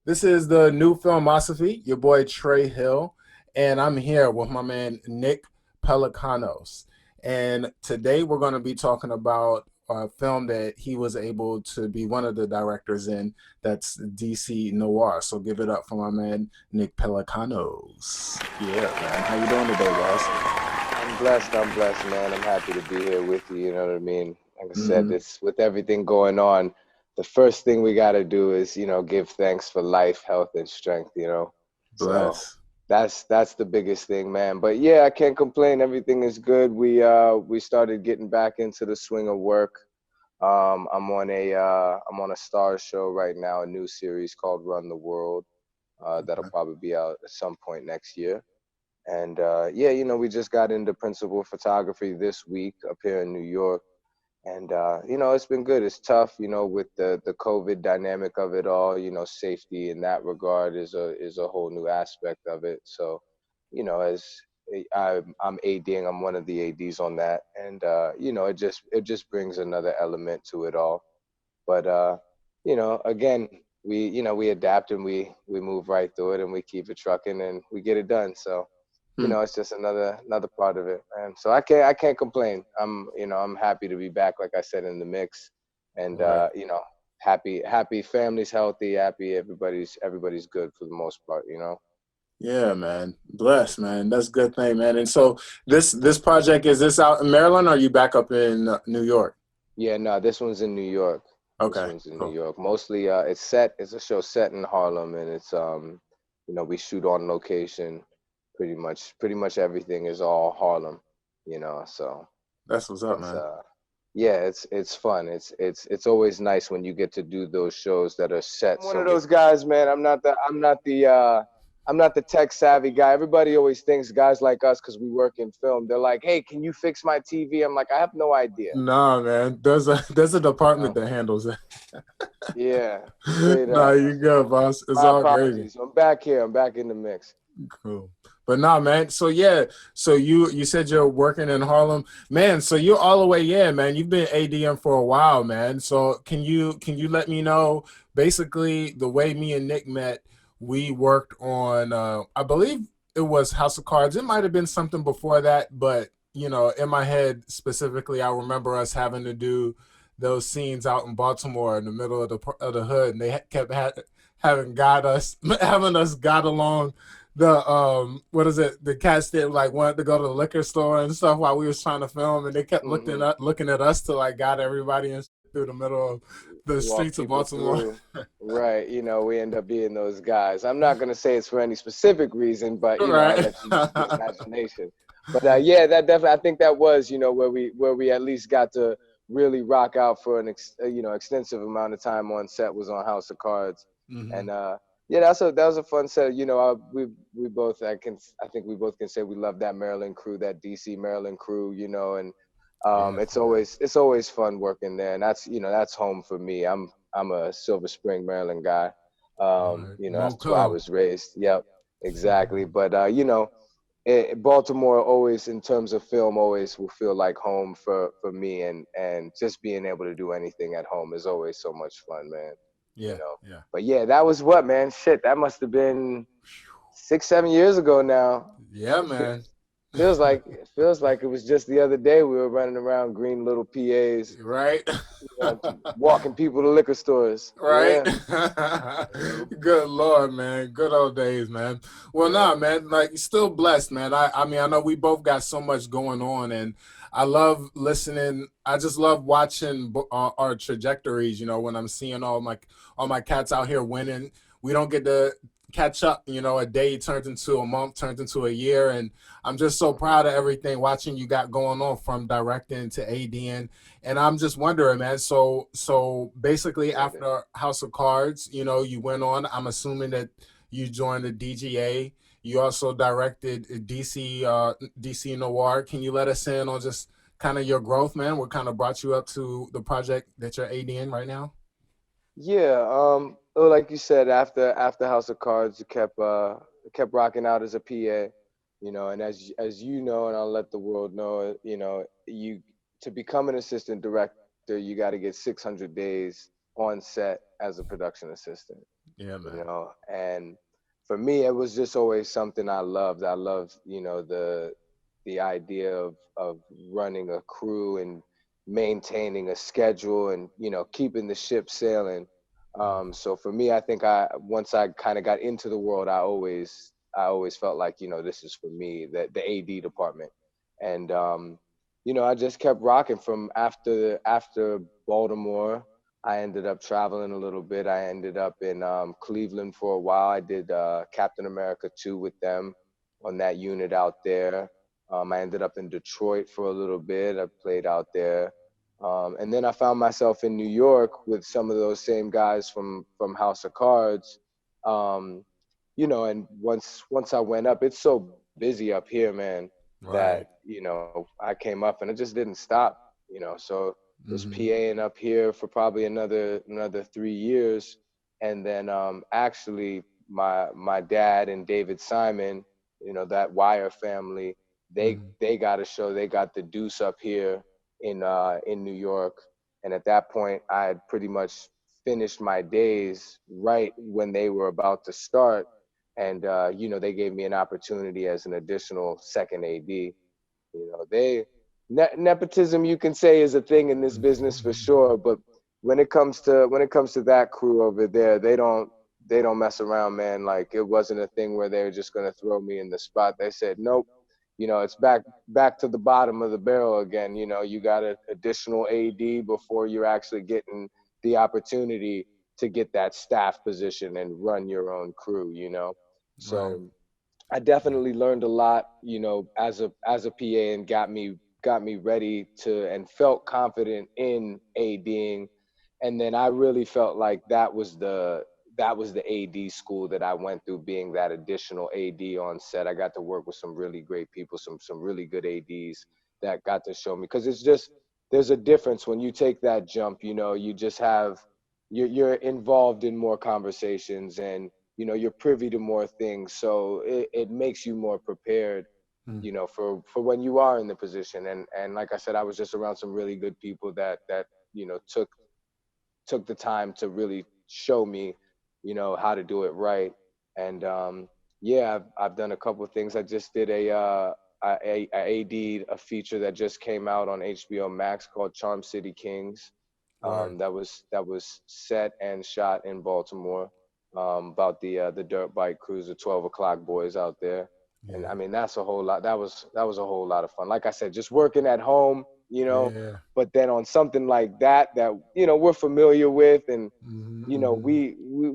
This is the new Filmosophy, your boy Trey Hill, and I'm here with my man Nick Pelicanos. And today we're going to be talking about a film that he was able to be one of the directors in. That's DC Noir. So give it up for my man Nick Pelicanos. Yeah, man. How you doing today, boss? I'm blessed, man. I'm happy to be here with you, you know what I mean? Like I said, Mm-hmm. this with everything going on, the first thing we got to do is, give thanks for life, health, and strength, you know? So Bless. that's the biggest thing, man. But yeah, I can't complain. Everything is good. We started getting back into the swing of work. I'm on a Star show right now, a new series called Run the World. That'll probably be out at some point next year. And yeah, we just got into principal photography this week up here in New York. And it's been good. It's tough, with the COVID dynamic of it all. Safety in that regard is a whole new aspect of it. So, as I'm ADing, I'm one of the ADs on that, and it just brings another element to it all. But again, we adapt and we move right through it and we keep it trucking and we get it done. So it's just another part of it, man. So I can't complain. I'm happy to be back, like I said, in the mix, and Right. happy family's healthy, happy everybody's good for the most part. Yeah, man. Bless, man. That's a good thing, man. And so this project, is this out in Maryland or are you back up in New York? Yeah, no, this one's in New York. This Okay, one's in New cool. York. Mostly, it's a show set in Harlem, and we shoot on location. Pretty much everything is all Harlem. So That's what's up, it's man. yeah, it's fun. It's always nice when you get to do those shows that are set. I'm one of those guys, man. I'm not the tech savvy guy. Everybody always thinks guys like us, because we work in film, they're like, "Hey, can you fix my TV?" I'm like, "I have no idea." Nah, man. There's a You department know? that handles it. Yeah, straight Nah, up. you good, boss. It's My all gravy. apologies. I'm back here. I'm back in the mix. Cool. But nah, man. So yeah, so you said you're working in Harlem, man. So you're all the way in, man. You've been ADM for a while, man. So can you let me know basically the way me and Nick met? We worked on, I believe it was House of Cards. It might have been something before that, but in my head specifically, I remember us having to do those scenes out in Baltimore in the middle of the hood, and they kept having got us having us got along the what is it, the cats that like wanted to go to the liquor store and stuff while we was trying to film, and they kept Hmm. looking at us to like guide everybody and through the middle of the Walk streets of people Baltimore. through. Right. We end up being those guys. I'm not going to say it's for any specific reason, but, I'll Right. let you use the imagination. But yeah, that definitely, I think that was, where we at least got to really rock out for extensive amount of time on set was on House of Cards. Hmm. And yeah, that was a fun set. We both, I think we both can say we love that Maryland crew, that DC Maryland crew, and Yeah, it's for real. always fun working there, and that's home for me. I'm a Silver Spring, Maryland guy. All right. That's where I Moco. was raised. Yep, exactly. But Baltimore always, in terms of film, always will feel like home for me, and just being able to do anything at home is always so much fun, man. You Yeah, know. yeah. But yeah, that was what, man. Shit, that must have been 6, 7 years ago now. Yeah, man. Feels like it was just the other day we were running around green little PAs, Right. walking people to liquor stores. Right. Yeah, you know, Good Lord, man. Good old days, man. Well, yeah, nah, man. Like, you're still blessed, man. I mean, I know we both got so much going on, and I love listening. I just love watching our trajectories. When I'm seeing all my cats out here winning, we don't get to catch up. A day turns into a month, turns into a year, and I'm just so mhm, proud of everything watching you got going on from directing to ADing. And I'm just wondering, man. So basically, appreciate it. after House of Cards, you went on. I'm assuming that you joined the DGA. You also directed DC Noir. Can you let us in on just kind of your growth, man? What kind of brought you up to the project that you're ADing right now? Yeah, well, like you said, after House of Cards, you kept rocking out as a PA, and as you know, and I'll let the world know, you to become an assistant director, you got to get 600 days on set as a production assistant. Yeah, you man. know. And for me, it was just always something I loved. I loved, you know, the idea of running a crew and maintaining a schedule and, you know, keeping the ship sailing. So for me, I think I once I kind of got into the world, I always felt like, you know, this is for me, the AD department. And you know, I just kept rocking from after Baltimore. I ended up traveling a little bit. I ended up in Cleveland for a while. I did Captain America 2 with them on that unit out there. I ended up in Detroit for a little bit. I played out there. And then I found myself in New York with some of those same guys from House of Cards. Um, you know, and once I went up, it's so busy up here, man, that, Right. you know, I came up and it just didn't stop, you know. So was Hmm. PAing up here for probably another 3 years, and then actually my dad and David Simon, you know, that Wire family, Hmm. they got a show. They got the Deuce up here in New York, and at that point, I had pretty much finished my days right when they were about to start, and you know, they gave me an opportunity as an additional second AD. You know, nepotism, you can say, is a thing in this business for sure. But when it comes to that crew over there, they don't mess around, man. Like, it wasn't a thing where they were just gonna throw me in the spot. They said, nope. You know, it's back to the bottom of the barrel again. You know, you got an additional AD before you're actually getting the opportunity to get that staff position and run your own crew. You know, Right. so I definitely learned a lot, you know, as a PA, and got me ready to and felt confident in ADing. And then I really felt like that was the AD school that I went through, being that additional AD on set. I got to work with some really great people, some really good ADs that got to show me, because it's just, there's a difference when you take that jump. You know, you just have, you're involved in more conversations, and you know, you're privy to more things, so it makes you more prepared, Mm. you know, for when you are in the position. And like I said, I was just around some really good people that you know, took the time to really show me, you know, how to do it right. And yeah, I've done a couple of things. I just did I AD'd a feature that just came out on HBO Max called Charm City Kings. Word. That was set and shot in Baltimore, about the dirt bike crews, the 12 o'clock boys out there. And Yeah. I mean, that's a whole lot. That was a whole lot of fun. Like I said, just working at home, you know, Yeah. but then on something like that, you know, we're familiar with, and Hmm. you know, Hmm.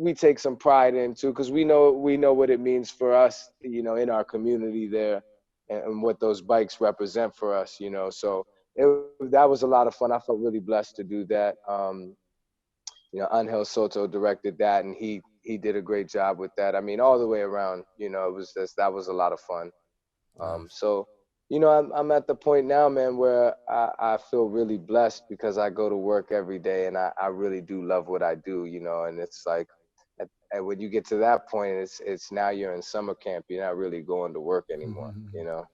we take some pride in too, because we know what it means for us, you know, in our community there, and what those bikes represent for us, you know. So that was a lot of fun. I felt really blessed to do that. You know, Angel Soto directed that, and he did a great job with that. I mean, all the way around, you know, it was just, that was a lot of fun. Nice. So, you know, I'm at the point now, man, where I feel really blessed, because I go to work every day, and I really do love what I do, you know. And it's like, and when you get to that point, it's now you're in summer camp. You're not really going to work anymore, you know.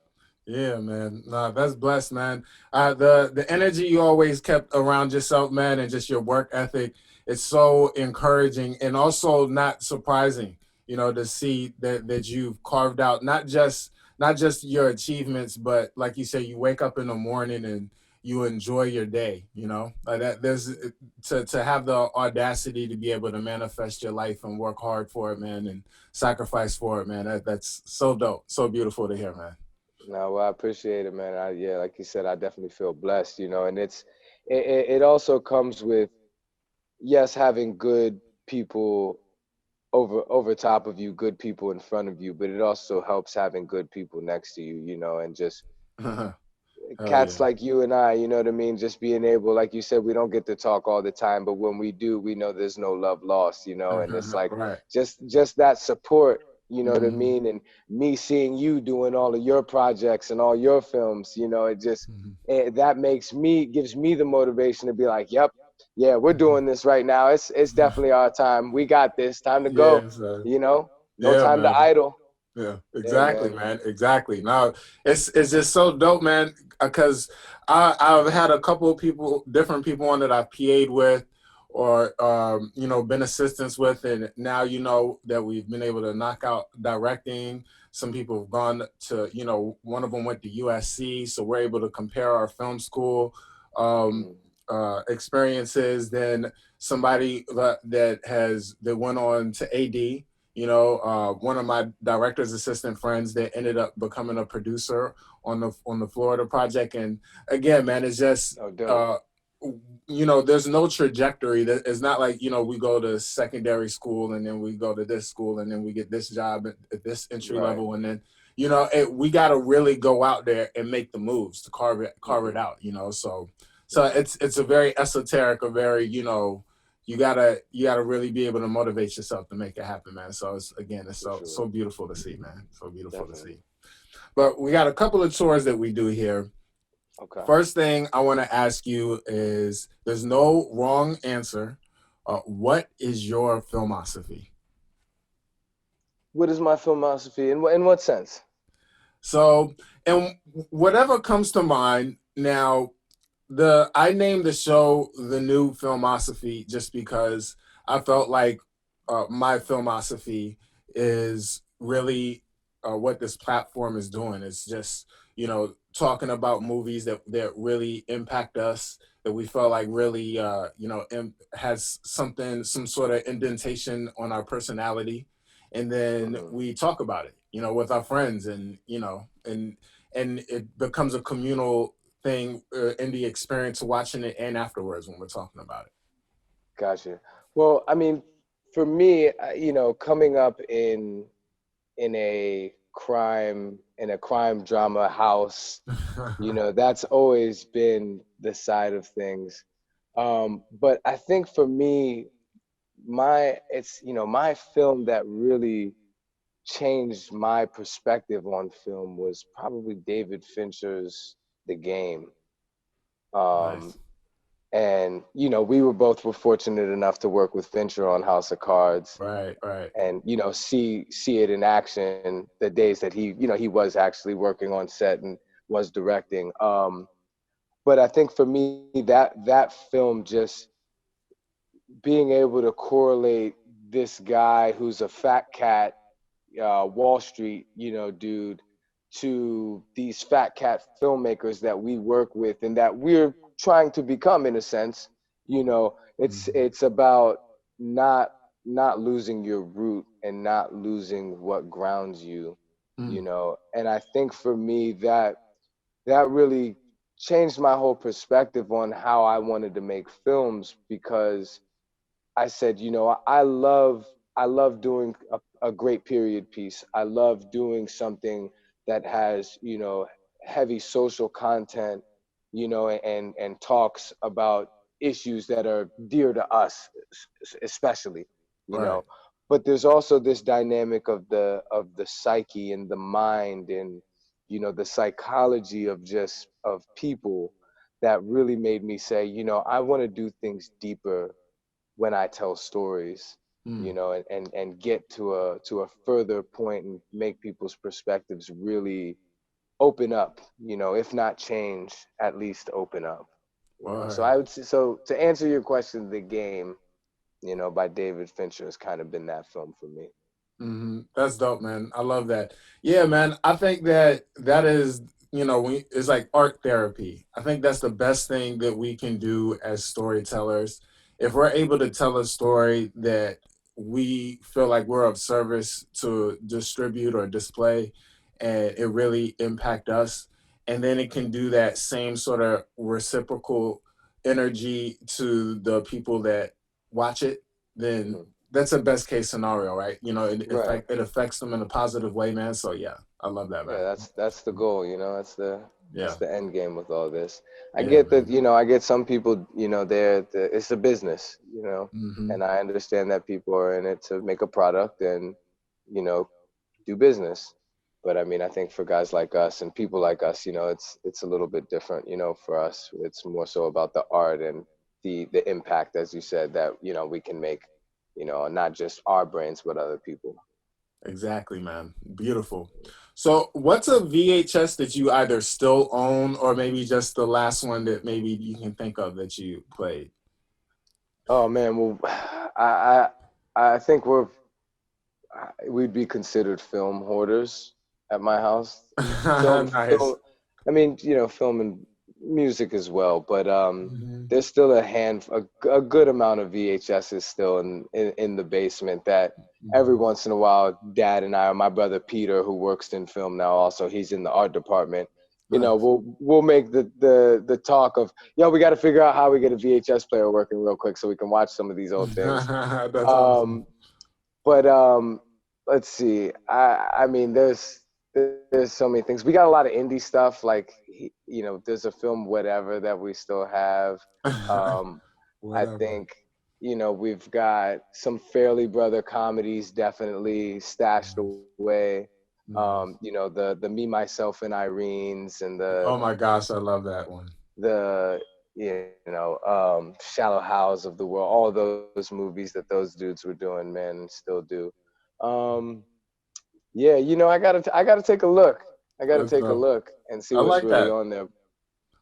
Yeah, man. Nah, that's blessed, man. The energy you always kept around yourself, man, and just your work ethic, it's so encouraging and also not surprising, to see that you've carved out not just your achievements, but like you say, you wake up in the morning and you enjoy your day, like that. There's to have the audacity to be able to manifest your life and work hard for it, man, and sacrifice for it, man. That's so dope, so beautiful to hear, man. No, well, I appreciate it, man. Yeah, like you said, I definitely feel blessed, you know. And it also comes with, yes, having good people over top of you, good people in front of you, but it also helps having good people next to you, you know. And just Hell cats yeah. like you and I, you know what I mean? Just being able, like you said, we don't get to talk all the time, but when we do, we know there's no love lost, you know. And it's like, Right. just that support, you know what I Hmm. mean? And me seeing you doing all of your projects and all your films, you know, that gives me the motivation to be like, yep, yeah, we're doing this right now. It's definitely our time. We got this. Time to go, Yeah, so you know? No yeah, time to man. idle. Yeah, Yeah, exactly, man. man. Exactly. Now, it's just so dope, man. Because I've had a couple of people, different people on that I've PA'd with, or you know, been assistants with, and now you know that we've been able to knock out directing. Some people have gone to, you know, one of them went to USC, so we're able to compare our film school um, Mm, experiences. Then somebody that went on to AD. You know, one of my director's assistant friends that ended up becoming a producer on the Florida project. And again, man, it's just oh, dope. uh, you know, there's no trajectory. That it's not like, you know, we go to secondary school and then we go to this school and then we get this job at this entry Right. level, and then, you know, we got to really go out there and make the moves to carve it Hmm. out. You know, so Right. it's a very esoteric, a very, you know, you gotta really be able to motivate yourself to make it happen, man. So it's, again, it's For so sure. beautiful to see, man. So beautiful to Definitely. see. But we got a couple of chores that we do here. Okay. First thing I want to ask you is, there's no wrong answer. What is your filmosophy? What is my philosophy? In what sense? So, and whatever comes to mind now, I named the show the new filmosophy just because I felt like my filmosophy is really what this platform is doing. It's just, you know, talking about movies that really impact us, that we felt like really you know, has some sort of indentation on our personality, and then Hmm. we talk about it, you know, with our friends, and you know, and it becomes a communal thing in the experience of watching it and afterwards when we're talking about it. Gotcha. Well, I mean, for me, coming up in a crime drama house, that's always been the side of things. But I think for me, my film that really changed my perspective on film was probably David Fincher's The Game. Um, Nice. and were fortunate enough to work with Fincher on House of Cards, Right, right, and see it in action the days that he was actually working on set and was directing. But I think for me, that film, just being able to correlate this guy who's a fat cat, Wall Street, dude, to these fat cat filmmakers that we work with and that we're trying to become, in a sense. mm-hmm. It's about not not losing your root and not losing what grounds you. Mm. And I think for me, that really changed my whole perspective on how I wanted to make films, because I said, I love doing a great period piece. I love doing something that has, heavy social content, and talks about issues that are dear to us, especially, you Right, know. But there's also this dynamic of the psyche and the mind, and the psychology of people, that really made me say, I want to do things deeper when I tell stories, mm. and get to a further point and make people's perspectives really open up, if not change, at least open up. So Word. I would say, so to answer your question, The Game, by David Fincher, has kind of been that film for me. Mm-hmm. That's dope, man. I love that. Yeah, man. I think that is, you know, it's like art therapy. I think that's the best thing that we can do as storytellers. If we're able to tell a story that we feel like we're of service to distribute or display, and it really impact us, and then it can do that same sort of reciprocal energy to the people that watch it, then Hmm. that's a best case scenario, right? You know, Right. it affects them in a positive way, man. So yeah, I love that, Yeah, man. that's the goal, that's the Yeah, that's the end game with all this. I yeah, get that, man. I get some people, it's a business, Hmm. and I understand that people are in it to make a product and, you know, do business. But I mean, I think for guys like us and people like us, it's a little bit different, for us. It's more so about the art and the impact, as you said, that, we can make, not just our brains, but other people. Exactly, man. Beautiful. So, what's a VHS that you either still own, or maybe just the last one that maybe you can think of that you played? Oh man, well, I I think we'd be considered film hoarders at my house. Film. Nice. I mean, film and music as well, but Mhm. there's still a good amount of VHSs still in the basement that every Mhm. once in a while, Dad and I, or my brother Peter, who works in film now, also he's in the art department. Nice. We'll make the talk of, yo, we got to figure out how we get a VHS player working real quick so we can watch some of these old things. That's awesome. Um, but let's see. I mean, there's so many things. We got a lot of indie stuff. Like there's a film whatever that we still have. Um, I Whatever. think we've got some Fairly Brother comedies definitely stashed Nice. away. Nice. The Me Myself and Irene's and Oh my gosh, I love that one. the Shallow Hows of the world, all those movies that those dudes were doing, man, and still do. Um, yeah, I gotta take a look. I gotta That's take a dope. look and see I what's like really that. on there.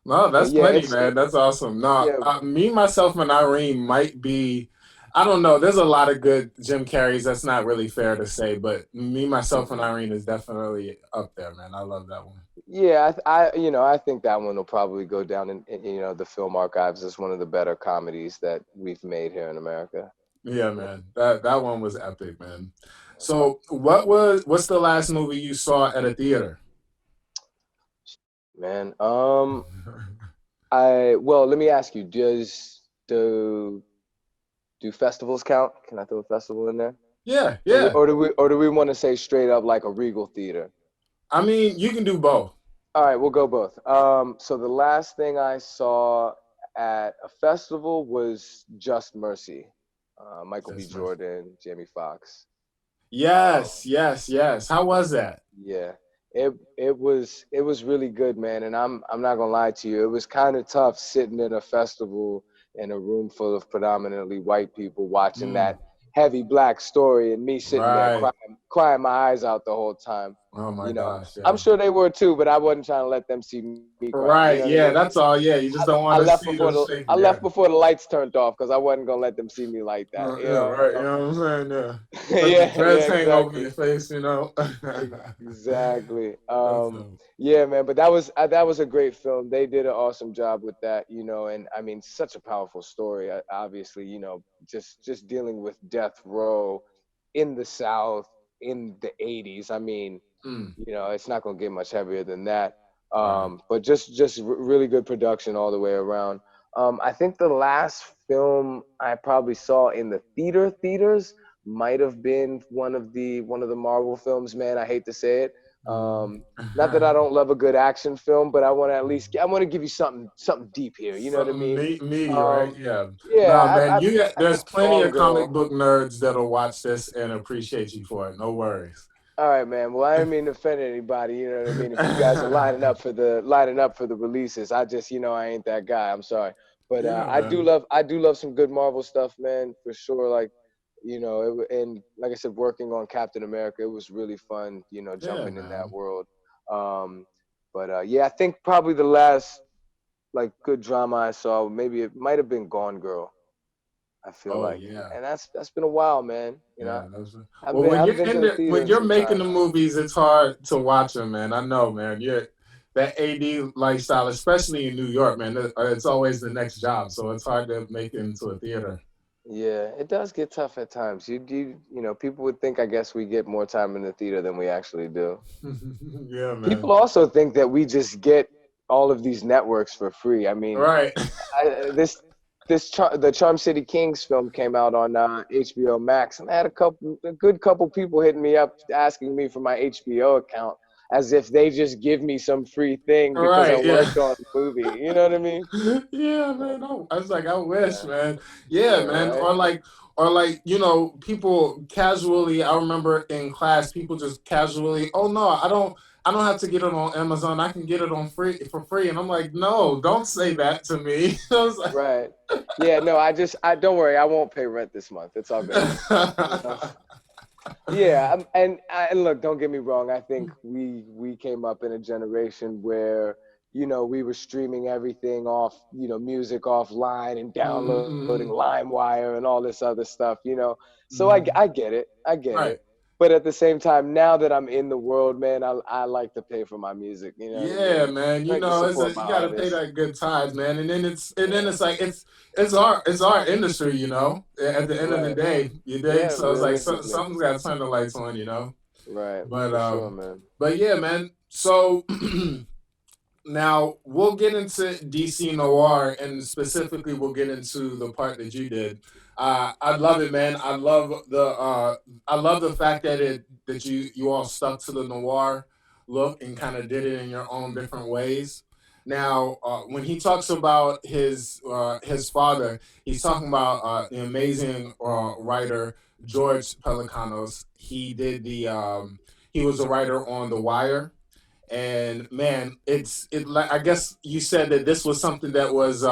No, But that's yeah, plenty, man. That's awesome. No, yeah, me, myself, and Irene might be. I don't know. There's a lot of good Jim Carreys. That's not really fair to say, but me, myself, and hmm Irene is definitely up there, man. I love that one. yeah. I think that one will probably go down in the film archives as one of the better comedies that we've made here in America. Yeah, man. That one was epic, man. So, what's the last movie you saw at a theater? Man, let me ask you, do festivals count? Can I throw a festival in there? Yeah, Or do, yeah. or do we or do we want to say straight up like a Regal theater? I mean, you can do both. All right, we'll go both. So the last thing I saw at a festival was Just Mercy, Michael B. That's mercy. Jordan, Jamie Foxx. Um, Yes, yes, yes. How was that? yeah, it was really good, man. And I'm not gonna lie to you, it was kind of tough sitting in a festival in a room full of predominantly white people watching Mm, that heavy black story and me sitting there right. crying my eyes out the whole time. Oh my You know, gosh, I'm yeah. sure they were too, but I wasn't trying to let them see me cry. You Right, know what I yeah, mean? that's all. Yeah, you just don't I want to left see before the the shaking. I Yeah. left before the lights turned off because I wasn't gonna let them see me like that. You Yeah, know? right. You know what I'm saying? Yeah. Let the Yeah, dreads yeah, hang over exactly. your face, you know? Exactly. That's dope. Yeah, man, but that was a great film. They did an awesome job with that, and I mean, such a powerful story. Obviously, just dealing with death row in the South in the 80s. I mean, Mm, it's not going to get much heavier than that. right. But just really good production all the way around. I think the last film I probably saw in the theaters might have been one of the Marvel films. Man, I hate to say it. Mm. Not that I don't love a good action film, but I want to give you something deep here. You know what I Something mean? meaty, right? Um, Yeah. No, yeah, man, I there's think plenty Gone of comic Girl. book nerds that'll watch this and appreciate you for it. No worries. All right, man. Well, I didn't mean to offend anybody. You know what I mean? If you guys are lining up for the releases, I just, I ain't that guy. I'm sorry, but Yeah, I do man. love some good Marvel stuff, man, for sure. Like, and like I said, working on Captain America, it was really fun. Yeah, Jumping in that man. world. Um, but yeah, I think probably the last like good drama I saw, maybe it might have been Gone Girl. I feel Oh like, yeah. and that's been a while, man. Yeah, that's I haven't well. been I haven't been to the theater When in you're some making time. the movies, it's hard to watch them, man. I know, man. You're that AD lifestyle, especially in New York, man. It's always the next job, so it's hard to make it into a theater. Yeah, it does get tough at times. People would think, I guess, we get more time in the theater than we actually do. Yeah, People man. also think that we just get all of these networks for free. I mean, Right. the Charm City Kings film came out on HBO Max, and I had a good couple people hitting me up asking me for my HBO account as if they just give me some free thing because I Right. Yeah. worked on the movie. You know what I mean? Yeah, man. I was like, I wish, Yeah, man. yeah, Yeah, man. right. Or like, people casually. I remember in class, people just casually, oh no, I don't have to get it on Amazon. I can get it on free for free. And I'm like, no, don't say that to me. I was like, Right. Yeah, no, I don't worry, I won't pay rent this month. It's all good. You know? Yeah, and look, don't get me wrong. I think we came up in a generation where, we were streaming everything off, music offline and downloading Mm-hmm. LimeWire and all this other stuff. So I Mm-hmm. get it. I get it. Right. But at the same time, now that I'm in the world, man, I like to pay for my music. You know what I Yeah, mean? man. I You like to know, support my you got to pay artists. that good tithes, man. And then Yeah. it's like it's our industry, you know. At the end of the Right. day, you dig. Yeah, So it's like realistically. something's got to turn the lights on, you know. Right. But For sure, um, man. but yeah, man. So now we'll get into DC Noir, and specifically we'll get into the part that you did. I love it, man. I love the fact that you all stuck to the noir look and kind of did it in your own different ways. Now, when he talks about his father, he's talking about the amazing writer George Pelicanos. He was a writer on The Wire, and man, it like I guess you said that this was something that was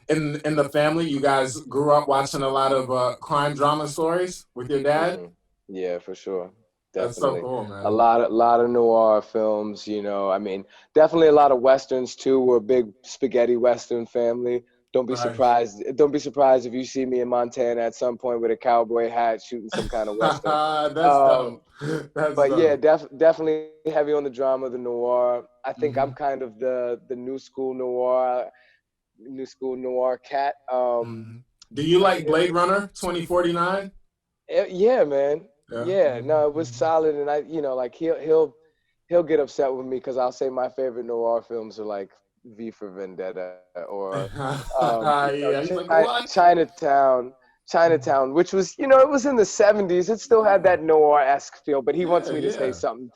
in the family. You guys grew up watching a lot of crime drama stories with your dad. Hmm. Yeah, for sure. That's so Definitely. cool, A man. lot of noir films. I mean, definitely a lot of westerns too. We're a big spaghetti western family. Don't be Nice. surprised. Don't be surprised if you see me in Montana at some point with a cowboy hat shooting some kind of western. That's Um, dope. That's but yeah, dope. definitely heavy on the drama, the noir. I think I'm Hmm. kind of the new school noir cat. Hmm. Do you like Blade Runner 2049? Yeah, man. Yeah. Yeah, Hmm. no, it was solid, and like he'll get upset with me because I'll say my favorite noir films are like V for Vendetta or Yeah. He's like, what? Chinatown, which was it was in the '70s. It still had Yeah. that noir-esque feel, but he wants Yeah. me to say Yeah. something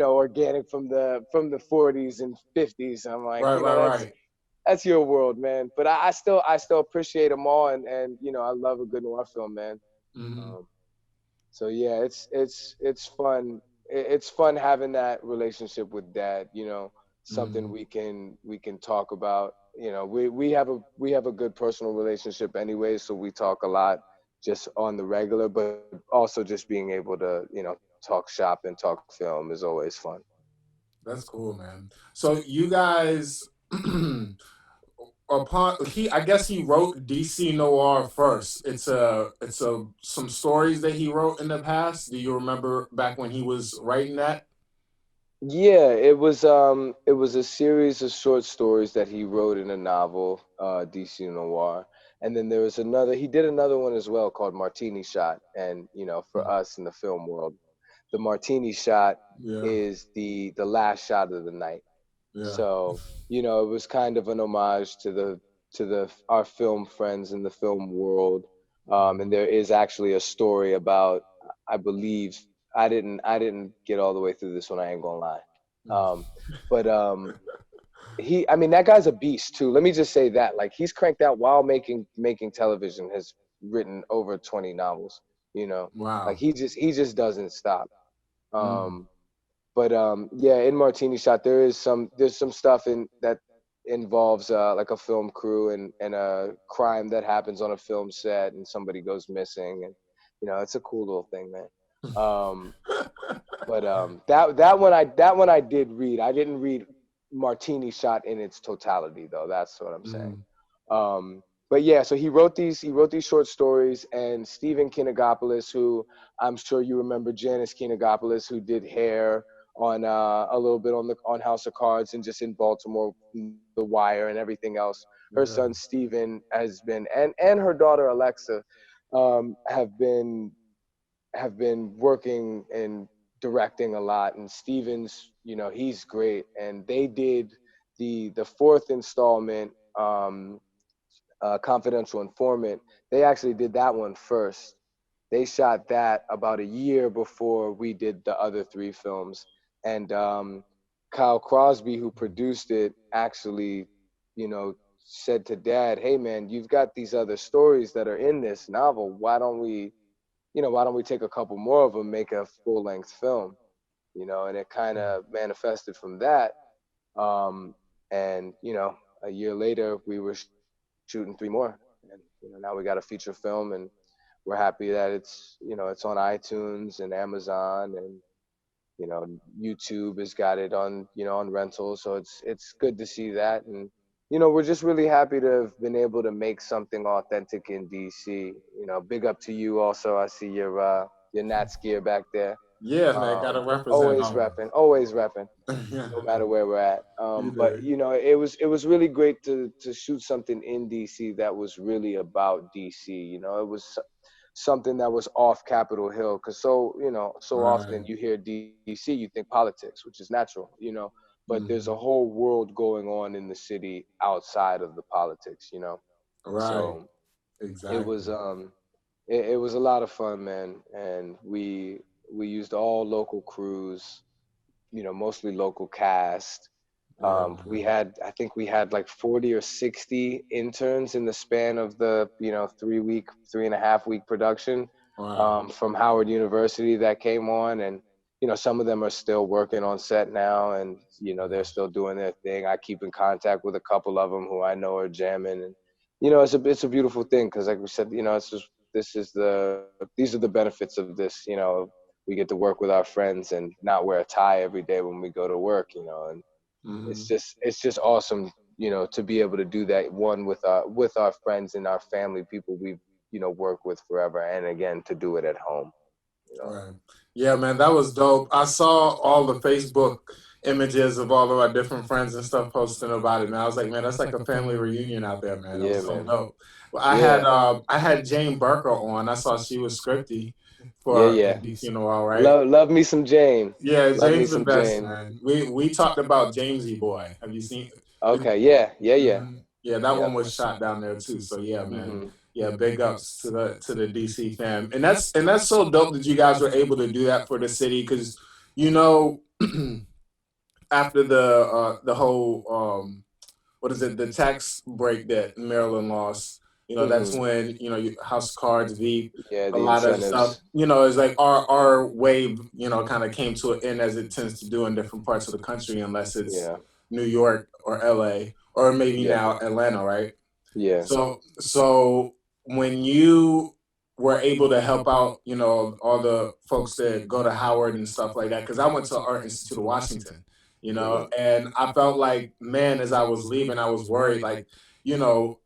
organic from the '40s and '50s. I'm like, Right. Right. that's Right. that's your world, man. But I still appreciate them all, and I love a good noir film, man. Hmm. Um, so yeah, it's fun. It's fun having that relationship with dad. Something Hmm. we can talk about. We have a good personal relationship anyway, so we talk a lot just on the regular, but also just being able to talk shop and talk film is always fun. That's cool, man. So you guys, I guess he wrote DC Noir first. It's a some stories that he wrote in the past. Do you remember back when he was writing that? Yeah, it was a series of short stories that he wrote in a novel, DC Noir. And then there was another he did another one as well called Martini Shot. And for us in the film world, the Martini Shot Yeah, is the last shot of the night. yeah. So, it was kind of an homage to the our film friends in the film world. And Mhm. there is actually a story about, I believe, I didn't get all the way through this one, I ain't gonna lie. Um, but I mean, that guy's a beast too. Let me just say that. Like, he's cranked out while making television, has written over 20 novels, you know. Like, Wow. he just doesn't stop. Mm. Um, but yeah, in Martini Shot, there's some stuff in that involves like a film crew and a crime that happens on a film set, and somebody goes missing, and it's a cool little thing, man. Um, but that one I did read. I didn't read Martini Shot in its totality, though. That's what I'm saying. Mm. But yeah, so he wrote these short stories, and Stephen Kinagopoulos, who I'm sure you remember, Janice Kinagopoulos, who did Hair on a little bit on House of Cards and just in Baltimore, The Wire and everything else. Her son Yeah. Stephen has been, and her daughter Alexa, have been working and directing a lot. And Stevens, he's great. And they did the fourth installment, Confidential Informant. They actually did that one first. They shot that about a year before we did the other three films. And Kyle Crosby, who produced it, actually, said to Dad, "Hey, man, you've got these other stories that are in this novel. Why don't we take a couple more of them, make a full length film?" And it kind Mm. of manifested from that. Um, and a year later, we were shooting three more, and now we got a feature film, and we're happy that it's on iTunes and Amazon, and you know, YouTube has got it on, you know, on rental, so it's good to see that. And you know, we're just really happy to have been able to make something authentic in DC. You know, big up to you also. I see your Nats gear back there. Yeah, man, gotta represent Always always. repping, always repping, Yeah, no matter where we're at. you But do. you know, it was really great to shoot something in DC that was really about DC. You know, it was something that was off Capitol Hill, because so, you know, so often Right. you hear DC, you think politics, which is natural, you know, but there's a Hmm. whole world going on in the city outside of the politics, you know. Right. So it was Exactly. it was a lot of fun, man, and we used all local crews, you know, mostly local cast. Yeah, We man. had, I think we had like 40 or 60 interns in the span of the, you know, 3 week, 3.5 week production, Wow. from Howard University that came on. And, you know, some of them are still working on set now, and, you know, they're still doing their thing. I keep in contact with a couple of them who I know are jamming. And, you know, it's a beautiful thing, because like we said, you know, it's just, these are the benefits of this, you know. We get to work with our friends and not wear a tie every day when we go to work, you know. And Hmm. it's just awesome, you know, to be able to do that, one with our friends and our family, people we've, you know, worked with forever, and again to do it at home, you know. Right. Yeah, man, that was dope. I saw all the Facebook images of all of our different friends and stuff posting about it, man. I was like, man, that's like a family reunion out there, man. It Yeah, was so man. dope. Well, Yeah, I had Jane Burker on. I saw she was scripty yeah, for yeah. DC Noir, right? Love me some Jane. Yeah, Love me Jane's the some best, Jane. man. We talked about Jamesy Boy. Have you seen? Okay, yeah, yeah, yeah. Mhm. Yeah, that Yep. one was shot down there too. So yeah, man. Hmm. Yeah, big ups to the DC fam, and that's so dope that you guys were able to do that for the city because, you know, after the whole what is it, the tax break that Maryland lost, you know, that's Hmm. when, you know, House of Cards, Veep, Yeah, a the lot of stuff, incentives. you know, it's like our wave, you know, kind of came to an end as it tends to do in different parts of the country, unless it's Yeah. New York or LA or maybe Yep. now Atlanta, right? Yeah. So when you were able to help out, you know, all the folks that go to Howard and stuff like that, because I went to Art Institute of Washington, you know, Hmm. and I felt like, man, as I was leaving, I was worried, like, you know,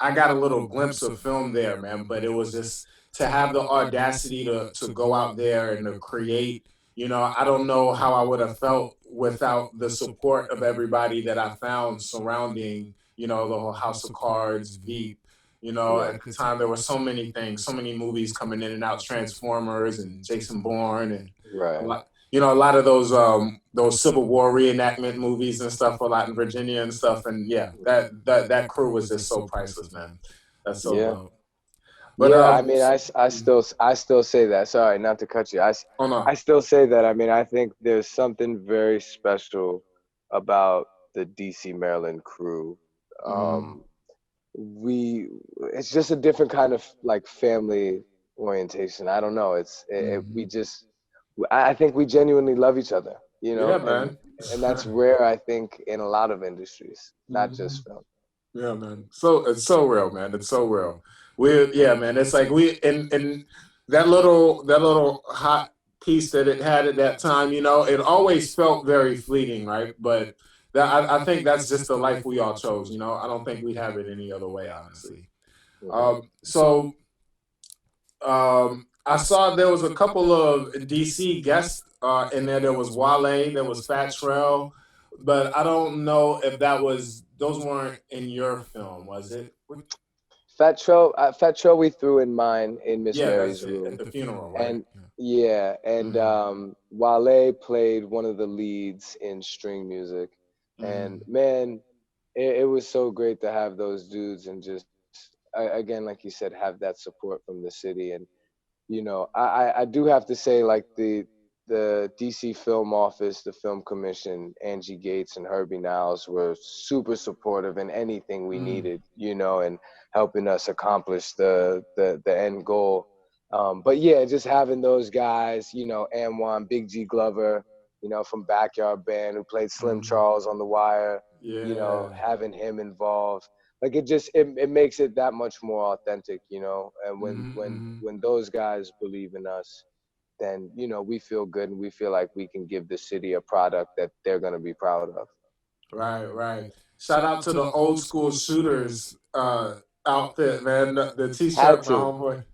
I got a little glimpse of film there, man, but it was just to have the audacity to go out there and to create. You know, I don't know how I would have felt without the support of everybody that I found surrounding, you know, the whole House of Cards, Veep. You know, Yeah. at the time there were so many things, so many movies coming in and out, Transformers and Jason Bourne and a Right. lot, you know, a lot of those Civil War reenactment movies and stuff a lot in Virginia and stuff. And yeah, that crew was just so priceless, man. That's so Yeah. dope. But Yeah, I mean, I still say that. Sorry, not to cut you. oh no. I still say that. I mean, I think there's something very special about the DC Maryland crew. Mm, Um, we it's just a different kind of like family orientation. I don't know. We mhm. just I think we genuinely love each other, you Yeah, know, man. and that's rare, I think, in a lot of industries, not Mhm. just film. Yeah, man. So it's so real, man. It's so real. We yeah, man. It's like we and that little hot piece that it had at that time, you know, it always felt very fleeting, right? But I think that's just the life we all chose, you know. I don't think we'd have it any other way, honestly. Hmm. So I saw there was a couple of DC guests in there. There was Wale, there was Fat Trell, but I don't know if those weren't in your film, was it? Fat Tro, we threw in mine in Miss Yeah, that's Mary's it. At room, the funeral, right? and yeah, and Mm-hmm. Wale played one of the leads in string music, and Mm-hmm. man, it was so great to have those dudes and just again, like you said, have that support from the city. And you know, I do have to say, like the DC Film Office, the Film Commission, Angie Gates and Herbie Niles were super supportive in anything we Mm. needed, you know, and helping us accomplish the end goal. But yeah, just having those guys, you know, Amwan, Big G Glover, you know, from Backyard Band, who played Slim Mm. Charles on The Wire, you know, Yeah. having him involved, like it makes it that much more authentic, you know. And Mm-hmm. when those guys believe in us, then we feel good and we feel like we can give the city a product that they're gonna be proud of. Right, right. Shout out to the old school shooters outfit, man. The Had t-shirt, my to, homeboy.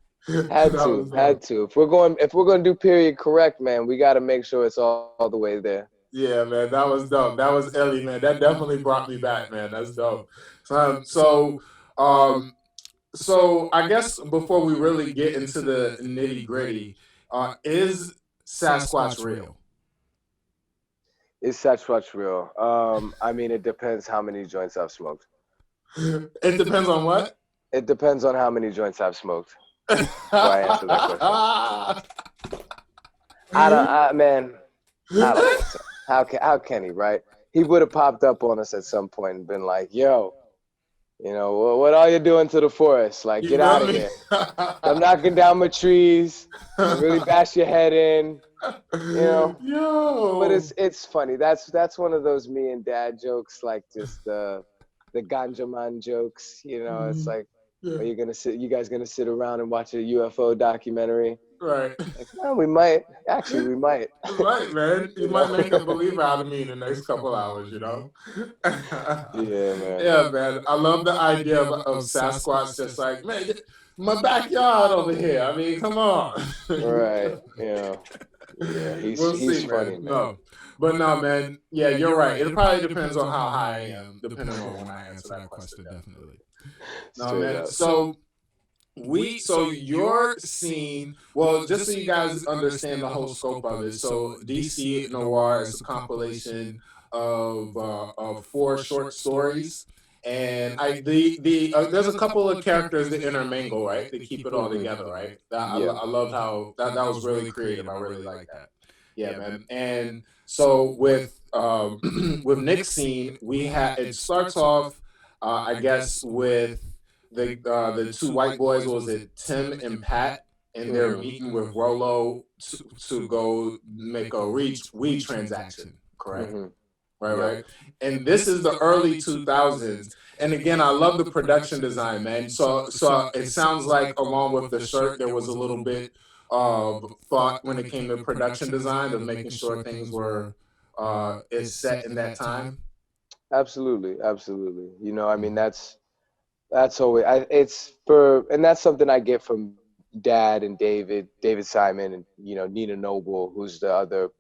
had That to, was had dope. to. If we're gonna do period correct, man, we got to make sure it's all the way there. Yeah, man, that was dope. That was Ellie, man. That definitely brought me back, man. That's dope. Um, so I guess before we really get into the nitty gritty, is Sasquatch real? Is Sasquatch real? I mean, it depends how many joints I've smoked. It depends on what. It depends on how many joints I've smoked before I answer that question. Man, I don't think so. How can he, right? He would have popped up on us at some point and been like, "Yo, what are you doing to the forest? Like, You get out feel of me? here! I'm knocking down my trees and really bash your head in." You know, but Yo. it's funny. That's one of those me and dad jokes, like just the ganja man jokes. It's Mhm. like, are Yeah. you guys gonna sit around and watch a UFO documentary? Right. Like, no, we might. Actually, we might. Right, man. You you might know? make a believer out of me in the next couple hours, you know? Yeah, man. Yeah, man. I love the idea of Sasquatch just like, man, my backyard over here. I mean, come on. You Right. feel me? Yeah. He's We'll he's see, funny, man. man. No. But no, man. Yeah, you're right. It probably depends on how high I am, depending on when I answer that question, definitely. No, Straight man. up. So your scene, well, just so you guys understand the whole scope of it. So DC Noir is a compilation of four short stories, and there's a couple of characters that intermingle, right? They keep it all Hmm. together, right? Yeah. I loved how that was really creative. I really like that. Yeah, man. And so with with Nick's scene, it starts off, I guess, with the two white boys. What was it, Tim and Pat? And they're Hmm. meeting with Rolo to go make a weed transaction. Correct. Hmm. Right, Yep. right. And this is the early 2000s. And again, I love the production design, man. So it sounds like along with the shirt, there was a little bit of thought when it came to production design of making sure things were is set in that time. Absolutely. Absolutely. I mean, Mhm. that's always and that's something I get from Dad and David Simon, and Nina Noble, who's the other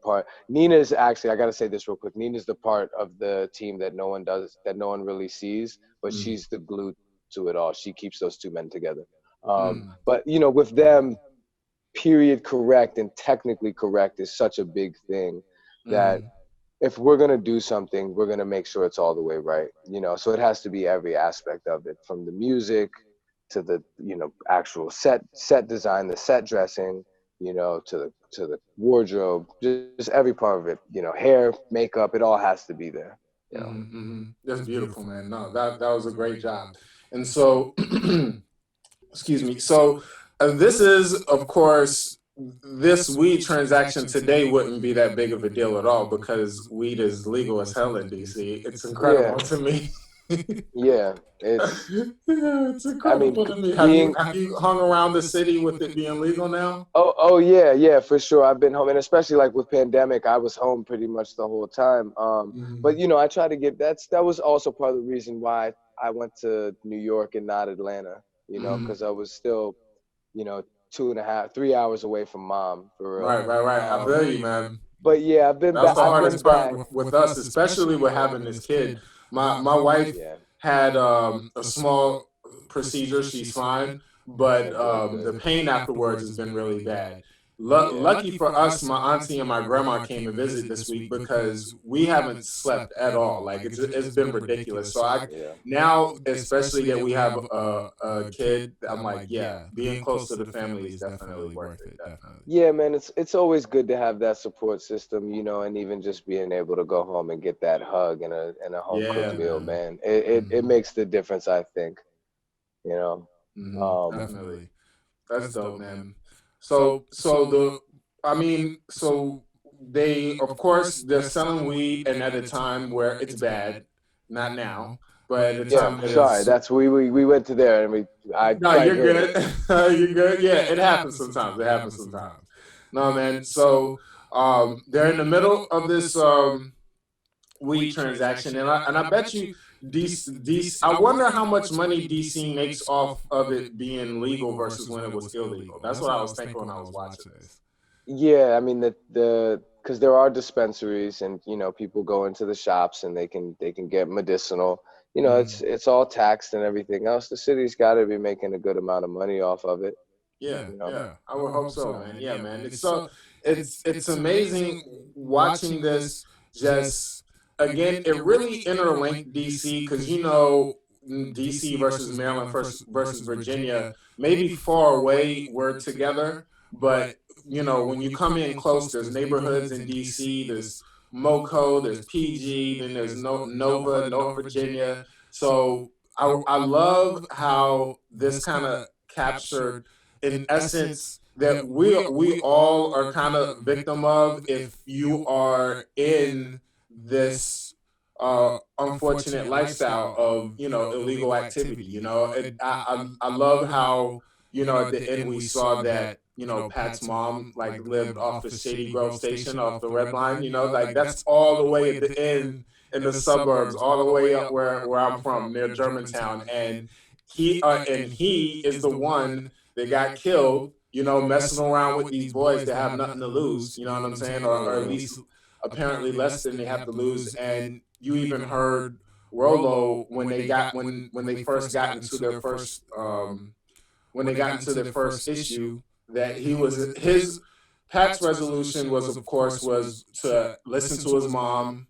part. Nina's actually, I got to say this real quick. Nina's the part of the team that no one really sees, but Mm, she's the glue to it all. She keeps those two men together. mm, But with them, period correct and technically correct is such a big thing that mm, if we're going to do something, we're going to make sure it's all the way right. So it has to be every aspect of it, from the music to the actual set design, the set dressing, to the wardrobe, just every part of it, hair, makeup, it all has to be there. That's beautiful, man. No, that was a great job. And so, excuse me. So, this is, of course, this weed transaction today wouldn't be that big of a deal at all because weed is legal as hell in DC. It's Yeah, incredible to me. yeah, it's, Yeah, it's I mean, incredible to me. being Have you hung around the city with it being legal now? Oh yeah, yeah, for sure. I've been home, and especially like with pandemic, I was home pretty much the whole time. But Mhm. I try to get that was also part of the reason why I went to New York and not Atlanta. Mhm. Because I was still, 2.5, 3 hours away from mom, for real. Right, right, right. I feel you, man. But yeah, I've been That's back. the I've been hardest part back. with us, especially with having this kid. My wife Yeah. had a small procedure. She's fine, but Okay. Good. Good. the pain afterwards has been really bad. Yeah. Lucky for us, my auntie and my grandma came to visit this week because we haven't slept at all. Like it's been ridiculous. So I Yeah. now, especially that we have a kid, I'm like, yeah, being close to the family is definitely worth it. Definitely. Yeah, man, it's always good to have that support system, and even just being able to go home and get that hug and a home cooked Yeah, meal, man. man. It Mhm. makes the difference, I think. You know. Um, Definitely. That's dope, man. I mean, so they, of course, they're selling weed, and at a time where it's bad, not now, but at a yeah, time that sorry. is, That's we went to there and I no, you're digress. good. You're good. Yeah, it happens sometimes. It happens sometimes. No, man. So they're in the middle of this weed transaction, and I bet you DC. I wonder how much money DC makes off of it being legal versus when it was illegal. That's what I was thinking when I was watching this. Yeah, I mean the because there are dispensaries, and people go into the shops and they can get medicinal. It's all taxed and everything else. The city's got to be making a good amount of money off of it. Yeah, You know. yeah. I would hope so, man. Yeah, man. It's so it's amazing watching this just again, it really interlinked DC because DC versus Maryland versus Virginia, maybe far away we're together, but when you come in close, there's neighborhoods in DC, there's MoCo, there's PG, then there's Nova, North Virginia. So I love how this kind of captured in essence that we all are kind of victim of if you are in this unfortunate lifestyle of illegal activity. I love how at the end we saw that Pat's mom like lived off the Shady Grove station off the Red Line. Like that's all the way at the end in the suburbs, all the way up where I'm from near Germantown, and he is the one that got killed, messing around with these boys that have nothing to lose, you know what I'm saying? Or at Hmm. least apparently less than they have to lose. And you even heard Rolo when they first got into their first when they got into their first issue that he was his Pat's resolution was of course was to listen to his mom,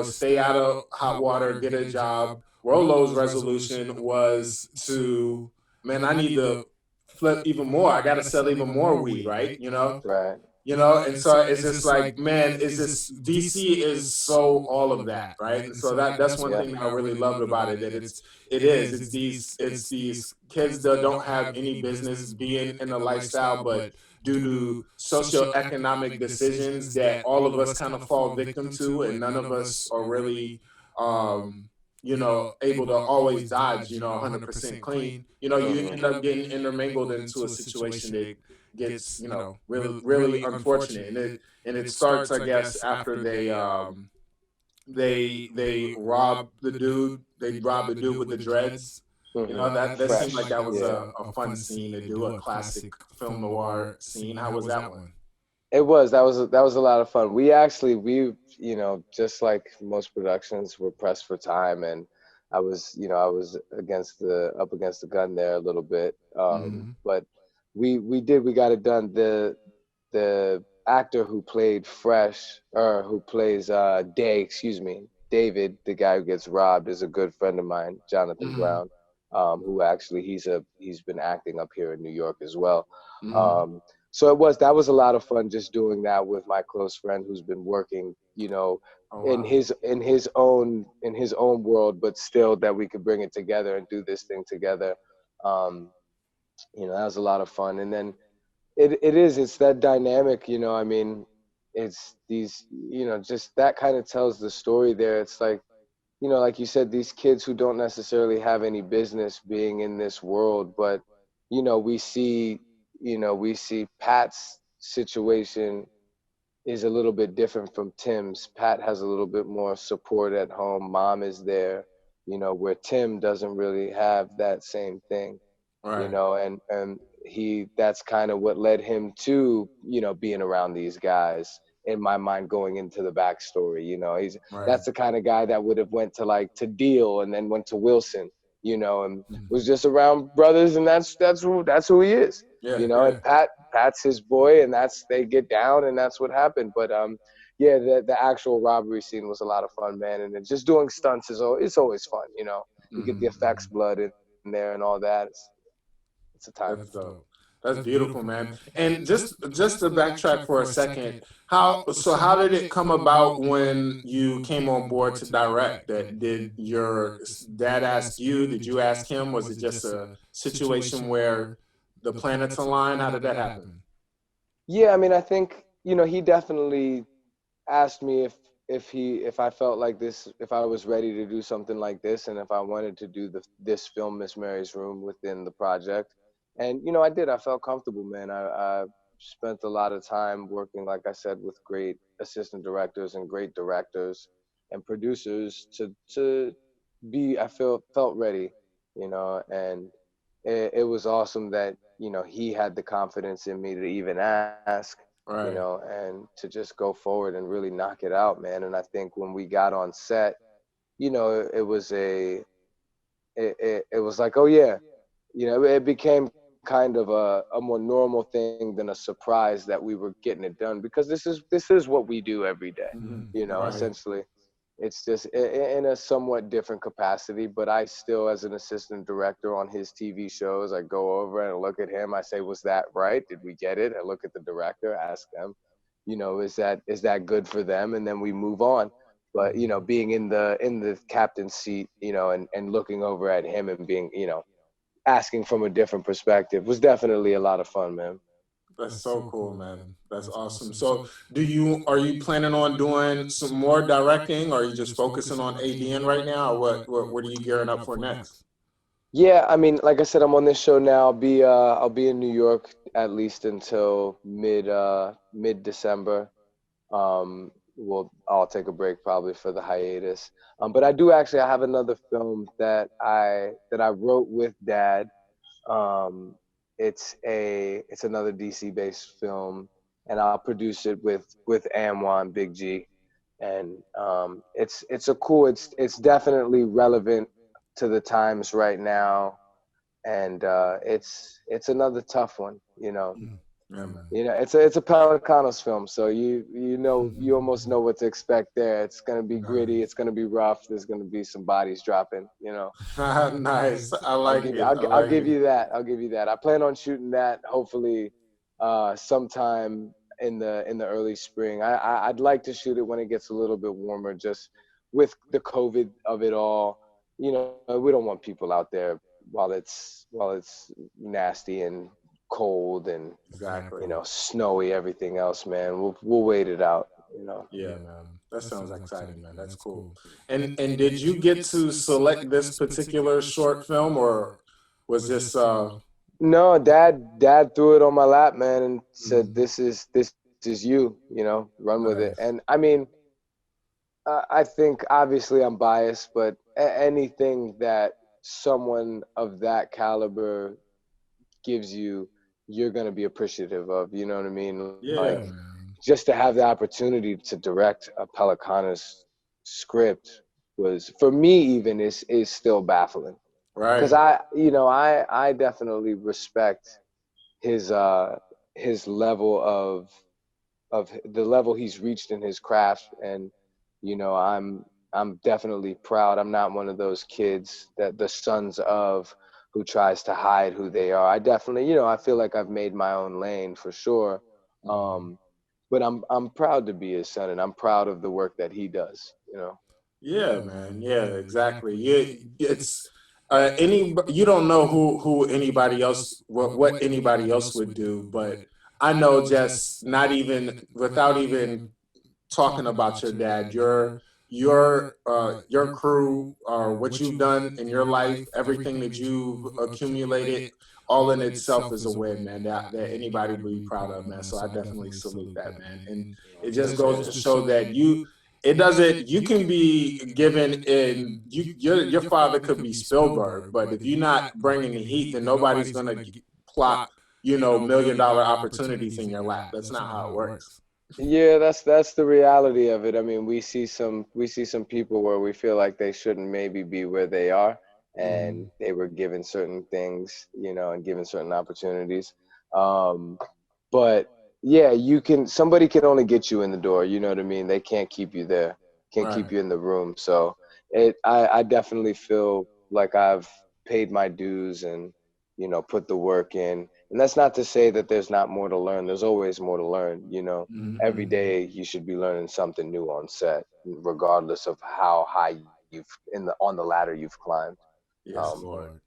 stay out of hot water, get a job. Rolo's resolution was to, man, I need to flip even more. I got to sell even more weed, right? Right. And so it's just like, man, it's just DC is so all of that, right? And so that's one Yeah. thing that I really loved about it. That it's these kids that don't have any business being in a lifestyle, but due to socioeconomic decisions that all of us kind of fall victim to, and none of us are really able to always dodge 100% clean. You Hmm. end up getting intermingled into a situation that gets really really unfortunate, and it starts, I guess, after they rob the dude, the dude with the dreads. Hmm. That seemed like Fresh. that was Yeah. a fun scene to do, a classic film noir scene. How was that one? It was. That was a lot of fun. We just like most productions, were pressed for time, and I was up against the gun there a little bit. Mm-hmm. But we got it done. The actor who played Fresh, or who plays Day, excuse me, David, the guy who gets robbed, is a good friend of mine, Jonathan Mm-hmm. Brown, who actually he's been acting up here in New York as well. Mm-hmm. Um, so that was a lot of fun, just doing that with my close friend who's been working, Oh in wow. his own world, but still that we could bring it together and do this thing together. Um, that was a lot of fun. And then it's that dynamic, I mean, it's these, just that kind of tells the story there. It's like, like you said, these kids who don't necessarily have any business being in this world, but you know we see we see Pat's situation is a little bit different from Tim's. Pat has a little bit more support at home. Mom is there, where Tim doesn't really have that same thing, Right. and that's kind of what led him to, being around these guys. In my mind, going into the backstory, Right. that's the kind of guy that would have went to Deal and then went to Wilson, and Mhm. was just around brothers, and that's who he is, Yeah. and Yeah. Pat's his boy, and that's they get down, and that's what happened. But yeah, the actual robbery scene was a lot of fun, man, and then just doing stunts it's always fun, you get the Hmm. effects blood in there and all that. It's a time. That's dope. That's beautiful, man. And just to backtrack for a second, how did it come about when you came on board to direct? That did your dad ask you? Did you ask him? Was it just a situation where the planets aligned? How did that happen? Yeah, I mean, I think he definitely asked me if I felt like this, if I was ready to do something like this, and if I wanted to do this film, Miss Mary's Room, within the project. And I did. I felt comfortable, man. I spent a lot of time working, like I said, with great assistant directors and great directors and producers to be, I felt ready, and it was awesome that, he had the confidence in me to even ask, Right. and to just go forward and really knock it out, man. And I think when we got on set, it was like, oh yeah, it became kind of a more normal thing than a surprise that we were getting it done, because this is what we do every day, Hmm. Right. essentially. It's just in a somewhat different capacity, but I still, as an assistant director on his TV shows, I go over and look at him. I say, "Was that right? Did we get it?" I look at the director, ask them, is that good for them, and then we move on. But being in the captain's seat, and looking over at him and being, asking from a different perspective was definitely a lot of fun, man. That's so cool, man. That's awesome. So, are you planning on doing some more directing, or are you just focusing on ADN right now, or what are you gearing up for next? Yeah, I mean, like I said, I'm on this show now. I'll be in New York at least until mid December. I'll take a break probably for the hiatus. But I have another film that I wrote with Dad. Um, it's another DC based film, and I'll produce it with Amwan Big G, and it's a cool. It's definitely relevant to the times right now, and it's another tough one. Yeah, man. It's a Pelicanos film, so you almost know what to expect there. It's gonna be gritty. It's gonna be rough. There's gonna be some bodies dropping. Nice. I like it. I I'll like give it. you that. I'll give you that. I plan on shooting that hopefully sometime in the early spring. I'd like to shoot it when it gets a little bit warmer, just with the COVID of it all. We don't want people out there while it's nasty and cold and Exactly. snowy, everything else, man. We'll wait it out. Yeah, man. That sounds exciting, man. That's cool. And did you get to select this particular short film, or was this No, dad threw it on my lap, man, and said, "This is you, run with it." And nice? I mean, I think obviously I'm biased, but anything that someone of that caliber gives you, you're gonna be appreciative of. You know what I mean? Like, Yeah, man. just to have the opportunity to direct a Pelicanos script was, for me, even is still baffling, because Right. I definitely respect his his level of the level he's reached in his craft. And I'm definitely proud. I'm not one of those kids, that the sons of, who tries to hide who they are. I definitely, I feel like I've made my own lane for sure. um but I'm proud to be his son, and I'm proud of the work that he does. Yeah, man. Yeah, exactly. It's you don't know who anybody else what anybody else would do, but I know, just not even without even talking about your dad, your crew, what you've done in your life, everything that you've accumulated, all in itself is a win, man. That anybody would be proud of, man. So I definitely salute that, man. And it just goes to show that it doesn't. You can be given in your father could be Spielberg, but if you're not bringing the heat, then nobody's gonna plop, $1 million opportunities in your lap. That's not how it works. Yeah, that's the reality of it. I mean, we see some people where we feel like they shouldn't maybe be where they are, and Mhm. they were given certain things, and given certain opportunities. Um, but yeah, somebody can only get you in the door. You know what I mean? They can't keep you there, can't keep Right. you in the room. So I definitely feel like I've paid my dues and put the work in. And that's not to say that there's not more to learn. There's always more to learn. Mhm. Every day you should be learning something new on set, regardless of how high you've on the ladder you've climbed. Yes, Um, Lord.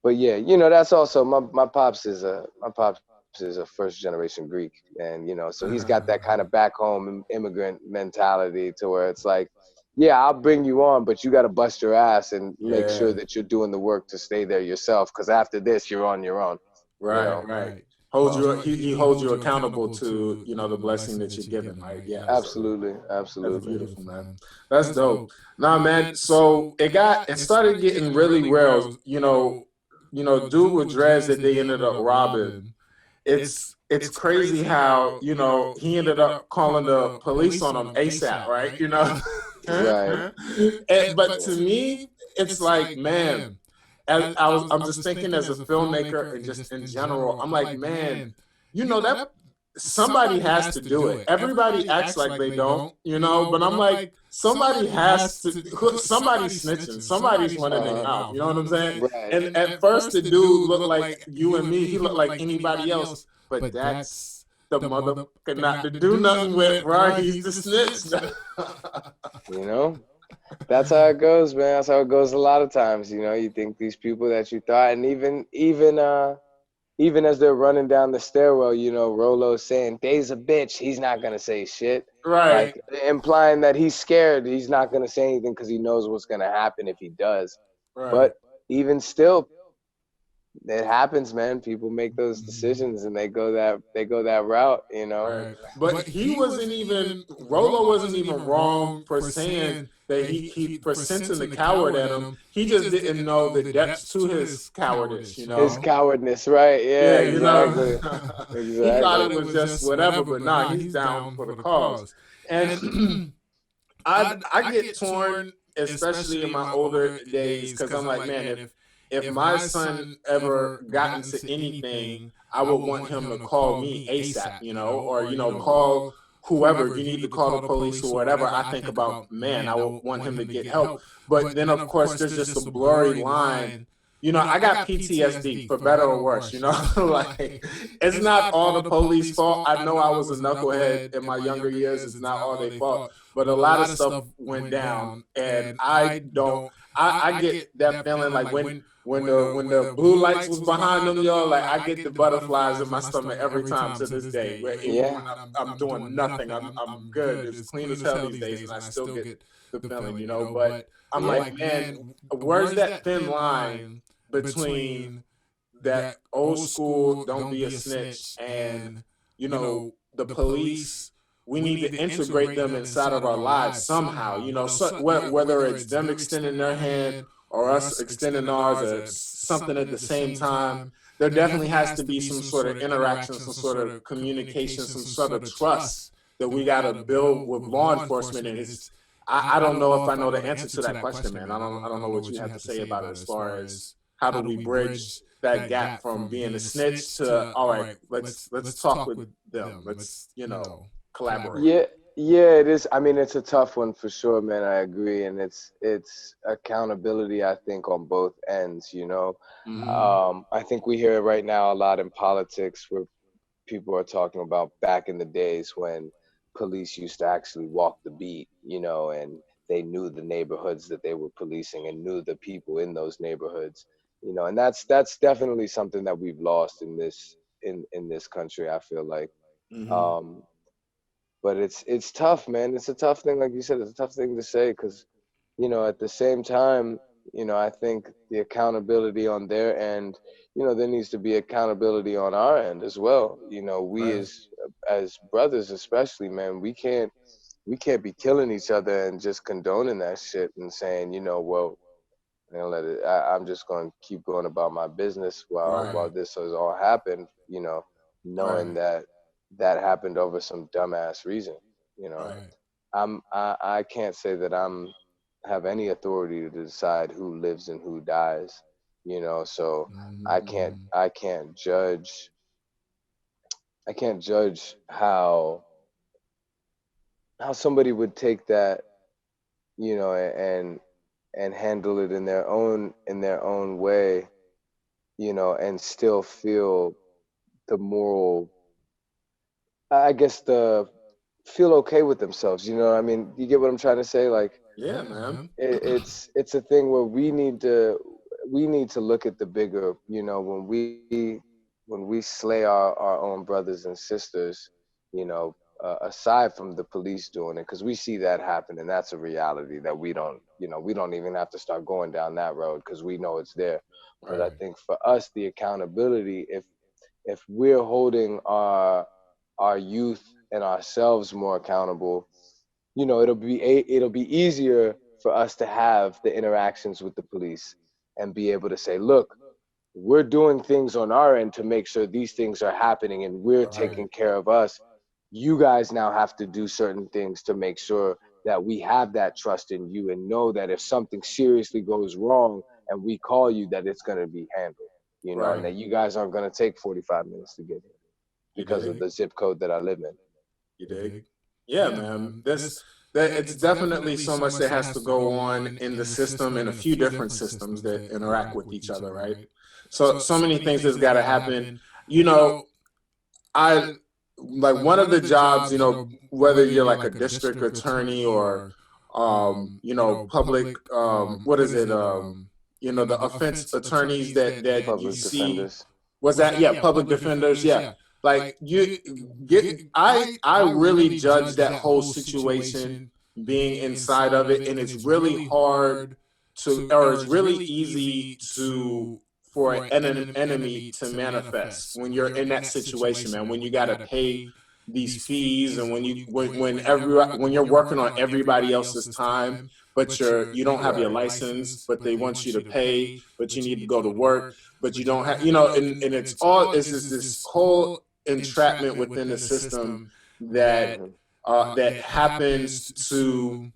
but yeah, that's also my pops is a first generation Greek, and so he's got that kind of back home immigrant mentality, to where it's like, yeah, I'll bring you on, but you got to bust your ass and make sure Yeah. that you're doing the work to stay there yourself, because after this you're on your own. you Right. know Right. holds you, he holds you accountable to, you know, the blessing that you're given, right? Yeah. So Absolutely, that's absolutely. beautiful, man. That's dope. Nah, man. So it started getting really real. Dude with dreads that they ended up robbing. It's crazy how, you know, he ended up calling the police on him ASAP, right? You know. Right. But to me, it's like, man, I'm just thinking as a filmmaker and just in general, I'm like, man, you know that somebody has to do it. Everybody acts like they don't, you know, but I'm like, somebody has to, somebody's snitching, somebody's running their Uh-huh. mouth. You know what I'm saying? Right. And at first, the dude looked like you and me. He looked like anybody else, but that's the motherfucker not to do nothing with, bro. He's the snitch. You know, that's how it goes, man. That's how it goes a lot of times. You know, you think these people that you thought, and even as they're running down the stairwell, you know, Rolo's saying, "Day's a bitch." He's not gonna say shit, Right, like implying that he's scared. He's not gonna say anything because he knows what's gonna happen if he does. right. But even still, it happens, man. People make those decisions and they go that route. You know. Right. But he wasn't even Rolo wasn't even wrong for saying that he for sensing the coward in him. He just didn't know the depths to his cowardice, you His know? cowardness, right? Yeah, Yeah, you know. exactly, He thought exactly. it was just whatever, but nah, he's down for the cause. And I get torn, especially in my older days, because I'm like, man, if my son ever got into anything, I would want him to call me ASAP, you know, or you know, call whoever. If you need to call the police or whatever, I think about, man, I would want him to get help. But then of course there's just a blurry line. You know, I got PTSD for better or worse, you know, like it's not all the police fault. I know I was a knucklehead in my younger years. It's not all their fault, but a lot of stuff went down, and I get that feeling like when the blue lights was behind them, y'all, like I get the butterflies in my stomach every time to this day. Where even Yeah, when I'm doing nothing, I'm good. It's clean as hell these days, and I still get the feeling, you know. But I'm yeah. like, man, where's that thin line between that old school don't be a snitch and, you know, the police? We need to integrate them inside of our lives somehow, you know, so, whether it's them extending their hand or us extending ours or something at the same time. There definitely has to be some sort of interaction, some sort of communication, some sort of trust that we got to build with law enforcement. And I don't know if I know the answer to that question, man. I don't know what you have to say about it as far as how do we bridge that gap from being a snitch to, all right, let's talk with them. Let's, you know, collaborate. Yeah, yeah, it is. I mean, it's a tough one for sure, man. I agree, and it's accountability. I think on both ends. You know, Mm-hmm. I think we hear it right now a lot in politics where people are talking about back in the days when police used to actually walk the beat. You know, and they knew the neighborhoods that they were policing and knew the people in those neighborhoods. You know, and that's definitely something that we've lost in this country. I feel like. Mm-hmm. Um, but it's tough, man. It's a tough thing, like you said. It's a tough thing to say because at the same time, I think the accountability on their end, there needs to be accountability on our end as well. We Right. as brothers, especially, man, we can't be killing each other and just condoning that shit and saying, well, let it. I'm just going to keep going about my business while Right. this has all happened. Knowing Right. that happened over some dumbass reason. You know, Right. I can't say that I'm have any authority to decide who lives and who dies. So I can't Mm-hmm. I can't judge I can't judge how somebody would take that, and handle it in their own way, and still feel the moral, I guess, the feel okay with themselves. You know what I mean? You get what I'm trying to say? Like, Yeah, man. it's a thing where we need to look at the bigger, when we slay our own brothers and sisters, aside from the police doing it, because we see that happen, and that's a reality that we don't even have to start going down that road because we know it's there. But I Right. think for us, the accountability, if we're holding our youth and ourselves more accountable, you know, it'll be easier for us to have the interactions with the police and be able to say, look, we're doing things on our end to make sure these things are happening and we're Right. taking care of us. You guys now have to do certain things to make sure that we have that trust in you and know that if something seriously goes wrong and we call you, that it's going to be handled, you know, and Right. that you guys aren't going to take 45 minutes to get here You because of dig? the zip code that I live in. You dig? Yeah, man. This that it's definitely so much that has to go on in the system and a few different systems that interact with each other, right? So many things that's got to happen. You know, I like one of the jobs, you know, whether you're like a district attorney or you know, public what is it you know, the offense attorneys that you Public see, defenders. was that, yeah, public defenders, yeah. Like you get I really judge that whole situation being inside of it, and it's really hard to, or it's really easy to, for an enemy to manifest when you're in that situation, man. When you got to pay these fees, and when when you're working on everybody else's time, but you don't have your Right. license, but they want you to pay, but you need to go to work, but you don't have, you know, and it's all, it's just this whole entrapment within the system that Hmm. that happens to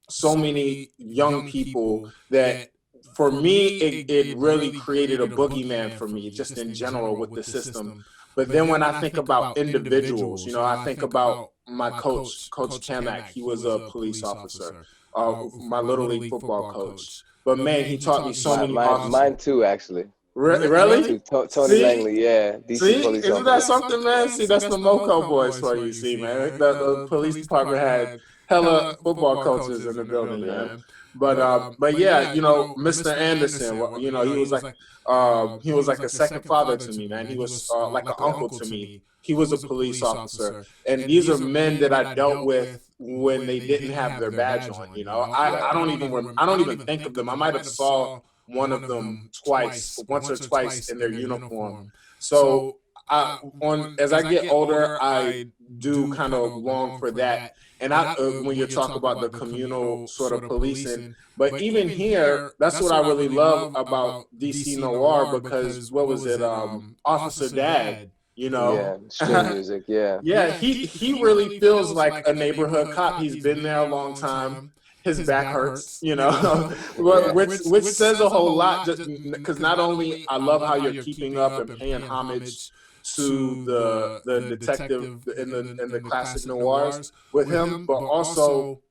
so many young people that, for me, it really created a boogeyman for me, just in general with the system. But then when I think about individuals, you know, I think about my coach, Coach Kamak. He was a police officer, my little league football coach. But man, he taught me so many awesome. Mine too, actually. Mine Really? too. Tony See, Langley, yeah, DC see, police isn't that officer. something, man? See, that's the Moco boys for you. See, man, the police department had hella football coaches in the building, Yeah. man. But yeah, you know, Mr. Anderson, you know, he was like a second father to me, man. He was like an uncle to me. He was a police officer, and these are men that I dealt with when they didn't have their badge on. You know, Right. I don't even think of them. I might have saw one of them twice, once or twice in their uniform. So I, on as I get older, I do kind of long for that. And when you talk about the communal sort of policing, but even here, that's what I really love about DC Noir, because what was it, Officer Dad, you know? Yeah. String music. Yeah. Yeah, he really feels like a neighborhood cop. He's been there a long time. His back hurts, you know, Yeah. which says a whole lot. Just because not only I love how you're keeping up and paying homage to the detective in the classic noirs with him, but also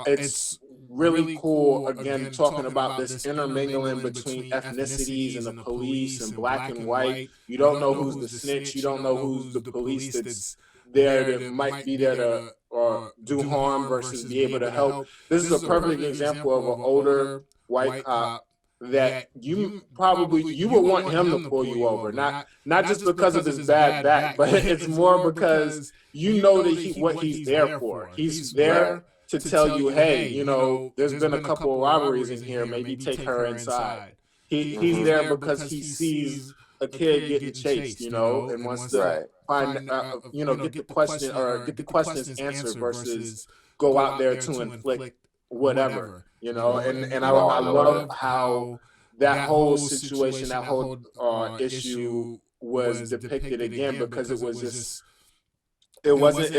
it's really cool, again, talking about this intermingling between ethnicities and the police and black and white. You don't know who's the snitch, you don't know who's the police that's there, that might be there to or do harm versus be able to help. This is a perfect example of an older white cop that you would want him to pull you over, not just because of his bad back, but it's more because you know that what he's there for. He's Right. there to tell you, hey, you know, there's been a couple of robberies in here. Maybe take her inside. He's Hmm. there because he sees a kid getting chased, you know, and wants to Right. find, you know, get the question, or get the questions answered, versus go out there to inflict whatever, you know. And I Wrong or love whatever. how that whole situation, that whole issue was depicted again, because it was just, it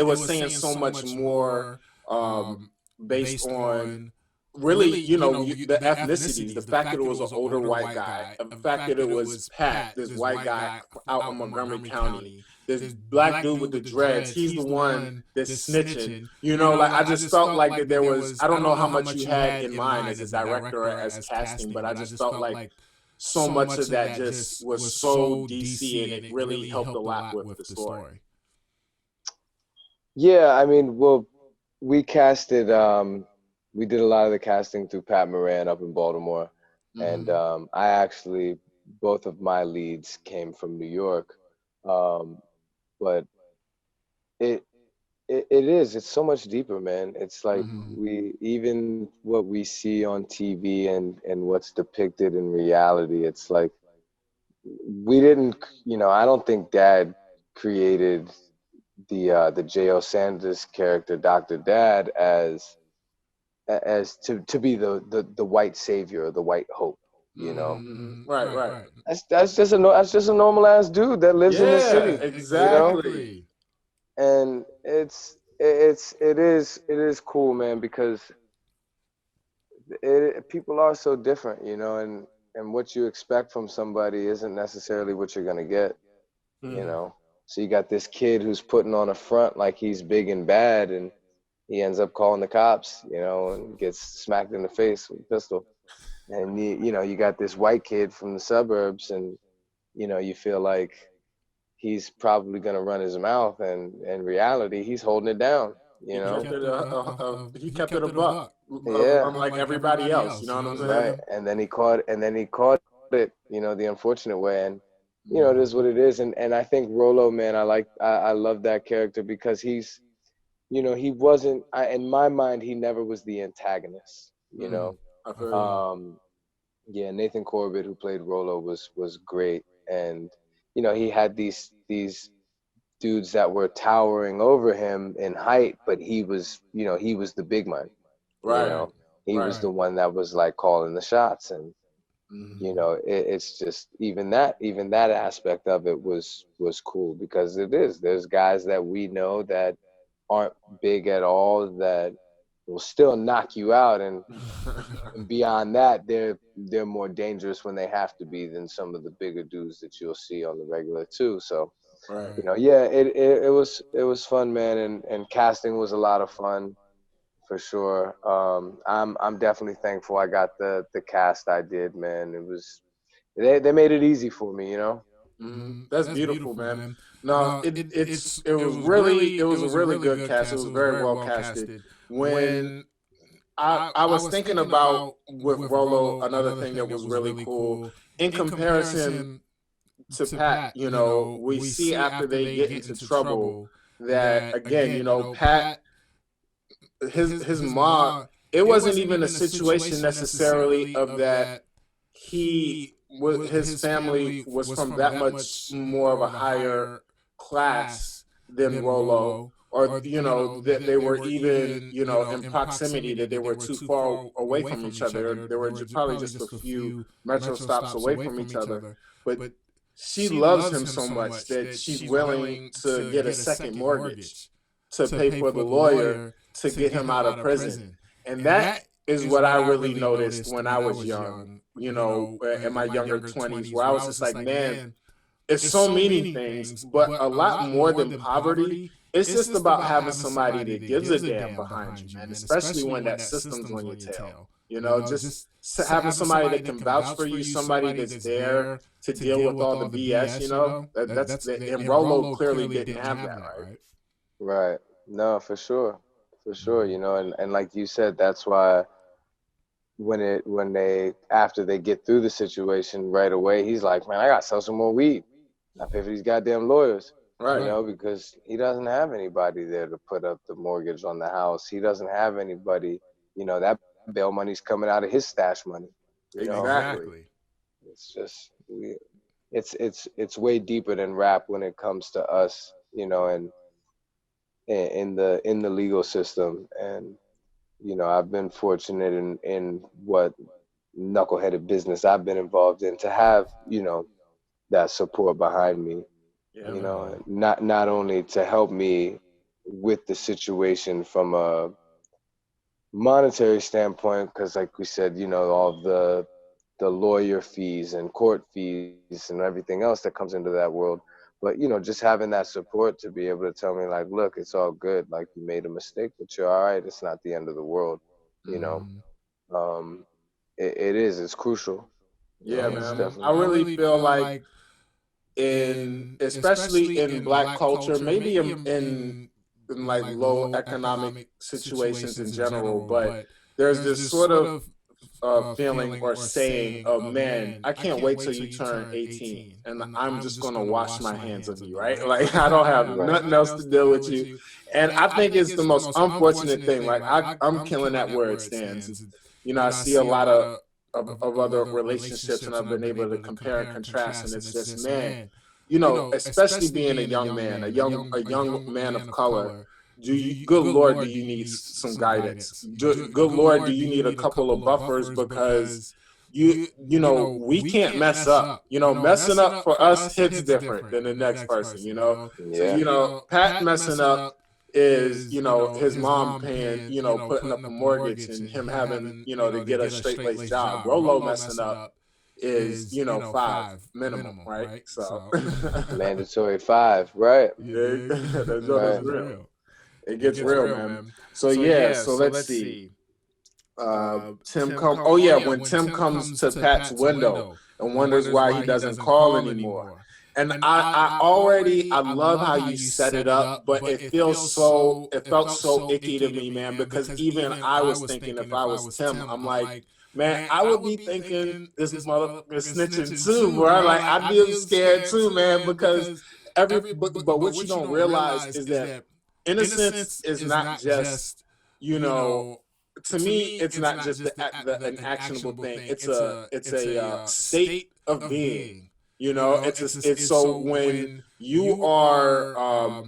was saying so much more, um, based on really, you know, the ethnicities, the fact that it was an older white guy, the fact that it was Pat, this white guy out in Montgomery County, this black dude with the dreads, he's the one that's snitching, you know. Like, I just felt like that there was, I don't know how much you had in mind as a director or as casting, but I just felt like so much of that just was so DC, and it really helped a lot with the story. Yeah. I mean, well, we casted. We did a lot of the casting through Pat Moran up in Baltimore, and Mm-hmm. I actually both of my leads came from New York, um, but it it is. It's so much deeper, man. It's like Mm-hmm. we even what we see on TV and what's depicted in reality. It's like we didn't, I don't think Dad created the J.O. Sanders character, Dr. Dad, as to be the white savior or the white hope. You know, Right, Right, right. right. that's just a normal ass dude that lives in the Yeah, city. You know, exactly. and it is cool, man, because people are so different, and what you expect from somebody isn't necessarily what you're gonna get. you Mm, know. So you got this kid who's putting on a front like he's big and bad, and he ends up calling the cops, and gets smacked in the face with a pistol. And you got this white kid from the suburbs, and you feel like he's probably gonna run his mouth, and in reality, he's holding it down. You he know, kept it he kept it a A buck, buck, yeah, unlike unlike everybody everybody else. You else. know You what know I'm what I'm saying? right. saying? And then he caught it, the unfortunate way, and it Mm, is what it is. And I think Rolo, man, I love that character because he wasn't, in my mind, he never was the antagonist. mm, I feel you. Um, yeah, Nathan Corbett, who played Rolo, was great, and he had these dudes that were towering over him in height, but he was the big man. You Right, Right, know, he was right. the one that was like calling the shots, and Mm, it's just even that aspect of it was cool because there's guys that we know that aren't big at all that will still knock you out, and beyond that, they're more dangerous when they have to be than some of the bigger dudes that you'll see on the regular too. So right. right. yeah, it was fun, man, and casting was a lot of fun for sure. I'm definitely thankful I got the cast I did, man. They made it easy for me. That's That's beautiful, beautiful, man. man. No, it was really it was a A really really good good cast. It cast. was It was very very well well casted. casted. When When I I was was thinking thinking about about with with Rolo, Rolo, another another thing that thing that was was really really cool cool in in comparison comparison to to Pat. Pat. We We see see after after they they get get into into trouble trouble that that again, again, Pat, Pat, his his mom. mom. It It wasn't wasn't even a even a situation situation necessarily necessarily of of that that his his family family was was from from that that much much more of more a of a higher higher class class than than Rolo, Rolo, or or that they that they were were even even in in proximity, proximity, that they that they were were too too far far away away from from each each other. other. They were probably Probably just a just a few few metro metro stops stops away away from from each each other, other. but But she she loves loves him him so so much much that that she's she's willing willing to to get a get a second second mortgage mortgage to to pay pay for the for the lawyer lawyer to to get get him him out of out of prison. prison. And And that that is is what I what I really really noticed noticed when I when I was was young, young, you know, in my in my younger younger 20s, 20s, where I where was I was just just like, like, man, man, it's it's so so many many things, things, but but a a lot lot more more than than poverty. poverty. It's It's just just about about having having somebody somebody that that gives a gives a damn damn behind you, behind you, man, man, especially especially when when that that system's on system's your on your tail. tail. Just Just having having somebody somebody that that can can vouch vouch for for you, you, somebody somebody that's that's there there to to deal deal with with all the all the BS, BS, that's that. And and Rolo Rolo clearly clearly didn't didn't have that, have that, right? right? Right. No, for sure. For sure. And like you said, that's why when they after they get through the situation right away, he's like, man, I gotta sell some more weed. I pay for these goddamn lawyers, Right. Right. because he doesn't have anybody there to put up the mortgage on the house. He doesn't have anybody, that bail money's coming out of his stash money, you know. Exactly. Exactly. It's just it's way deeper than rap when it comes to us, and in the legal system. And I've been fortunate in what knuckleheaded business I've been involved in to have, that support behind me, Yeah, man. not only to help me with the situation from a monetary standpoint, because like we said, all the lawyer fees and court fees and everything else that comes into that world, but just having that support to be able to tell me like, look, it's all good, like you made a mistake, but you're all right, it's not the end of the world, you know. um it's crucial, Yeah, it's man. Man, I definitely I really really feel feel like like especially especially in in black black culture, culture, maybe maybe in in like like low low economic economic situations in situations in general, general, but but there's there's this this sort sort of of feeling feeling or or saying saying of, of, man, man, I I can't can't wait wait till till you you turn turn 18 18 and and I'm I'm just just gonna gonna wash wash my my hands of hands you, of you, right? right? Like Like I don't I have don't have right. nothing nothing else to else to deal deal with with you. you. And And I I think think it's the it's the most most unfortunate unfortunate thing. thing. Like Like I'm I'm killing killing that that where it where it stands. stands. I I see a see a lot lot of of of other relationships, and I've been able to compare and contrast, and it's just, man, you know, especially being a young man, a young man of color, good Lord, do you need some guidance? Good Lord, do you need a couple of buffers? Because we can't mess up. Messing up for us hits different than the next person. Yeah. Pat messing up is, his mom paying, putting up a mortgage and him having, to get a straight laced job. Rolo messing up is, five minimum, right? So Mandatory 5, right? that joke is Right. real. It gets real, man. So yeah, so let's see. Tim come. Oh yeah, when Tim comes to Pat's window and wonders why he doesn't call anymore. And I love how you set it up, but it felt so icky to me, man, because even I was thinking, if I was Tim, I'm like, man, I would be thinking this motherfucker is snitching too, bro. Like, I'd be scared too, man, because but what you don't realize is that innocence is not just, you know to me, it's not just an actionable thing. It's a state of being. It's so when you are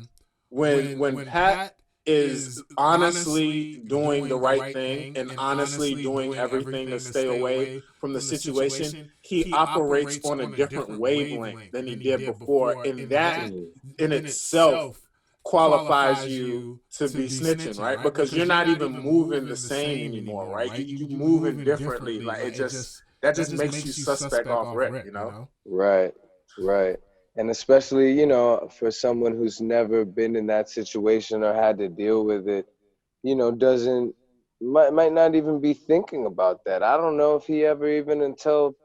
when Pat is honestly doing the right thing and honestly doing everything to stay away from the situation, he operates on a different wavelength than he did before, and that Mhm. in itself qualifies you to be snitching, right? Because you're not even moving the same anymore, right? You moving differently. Like, that just makes you suspect off rip. Right, right. And especially, for someone who's never been in that situation or had to deal with it, doesn't might not even be thinking about that. I don't know if he ever even until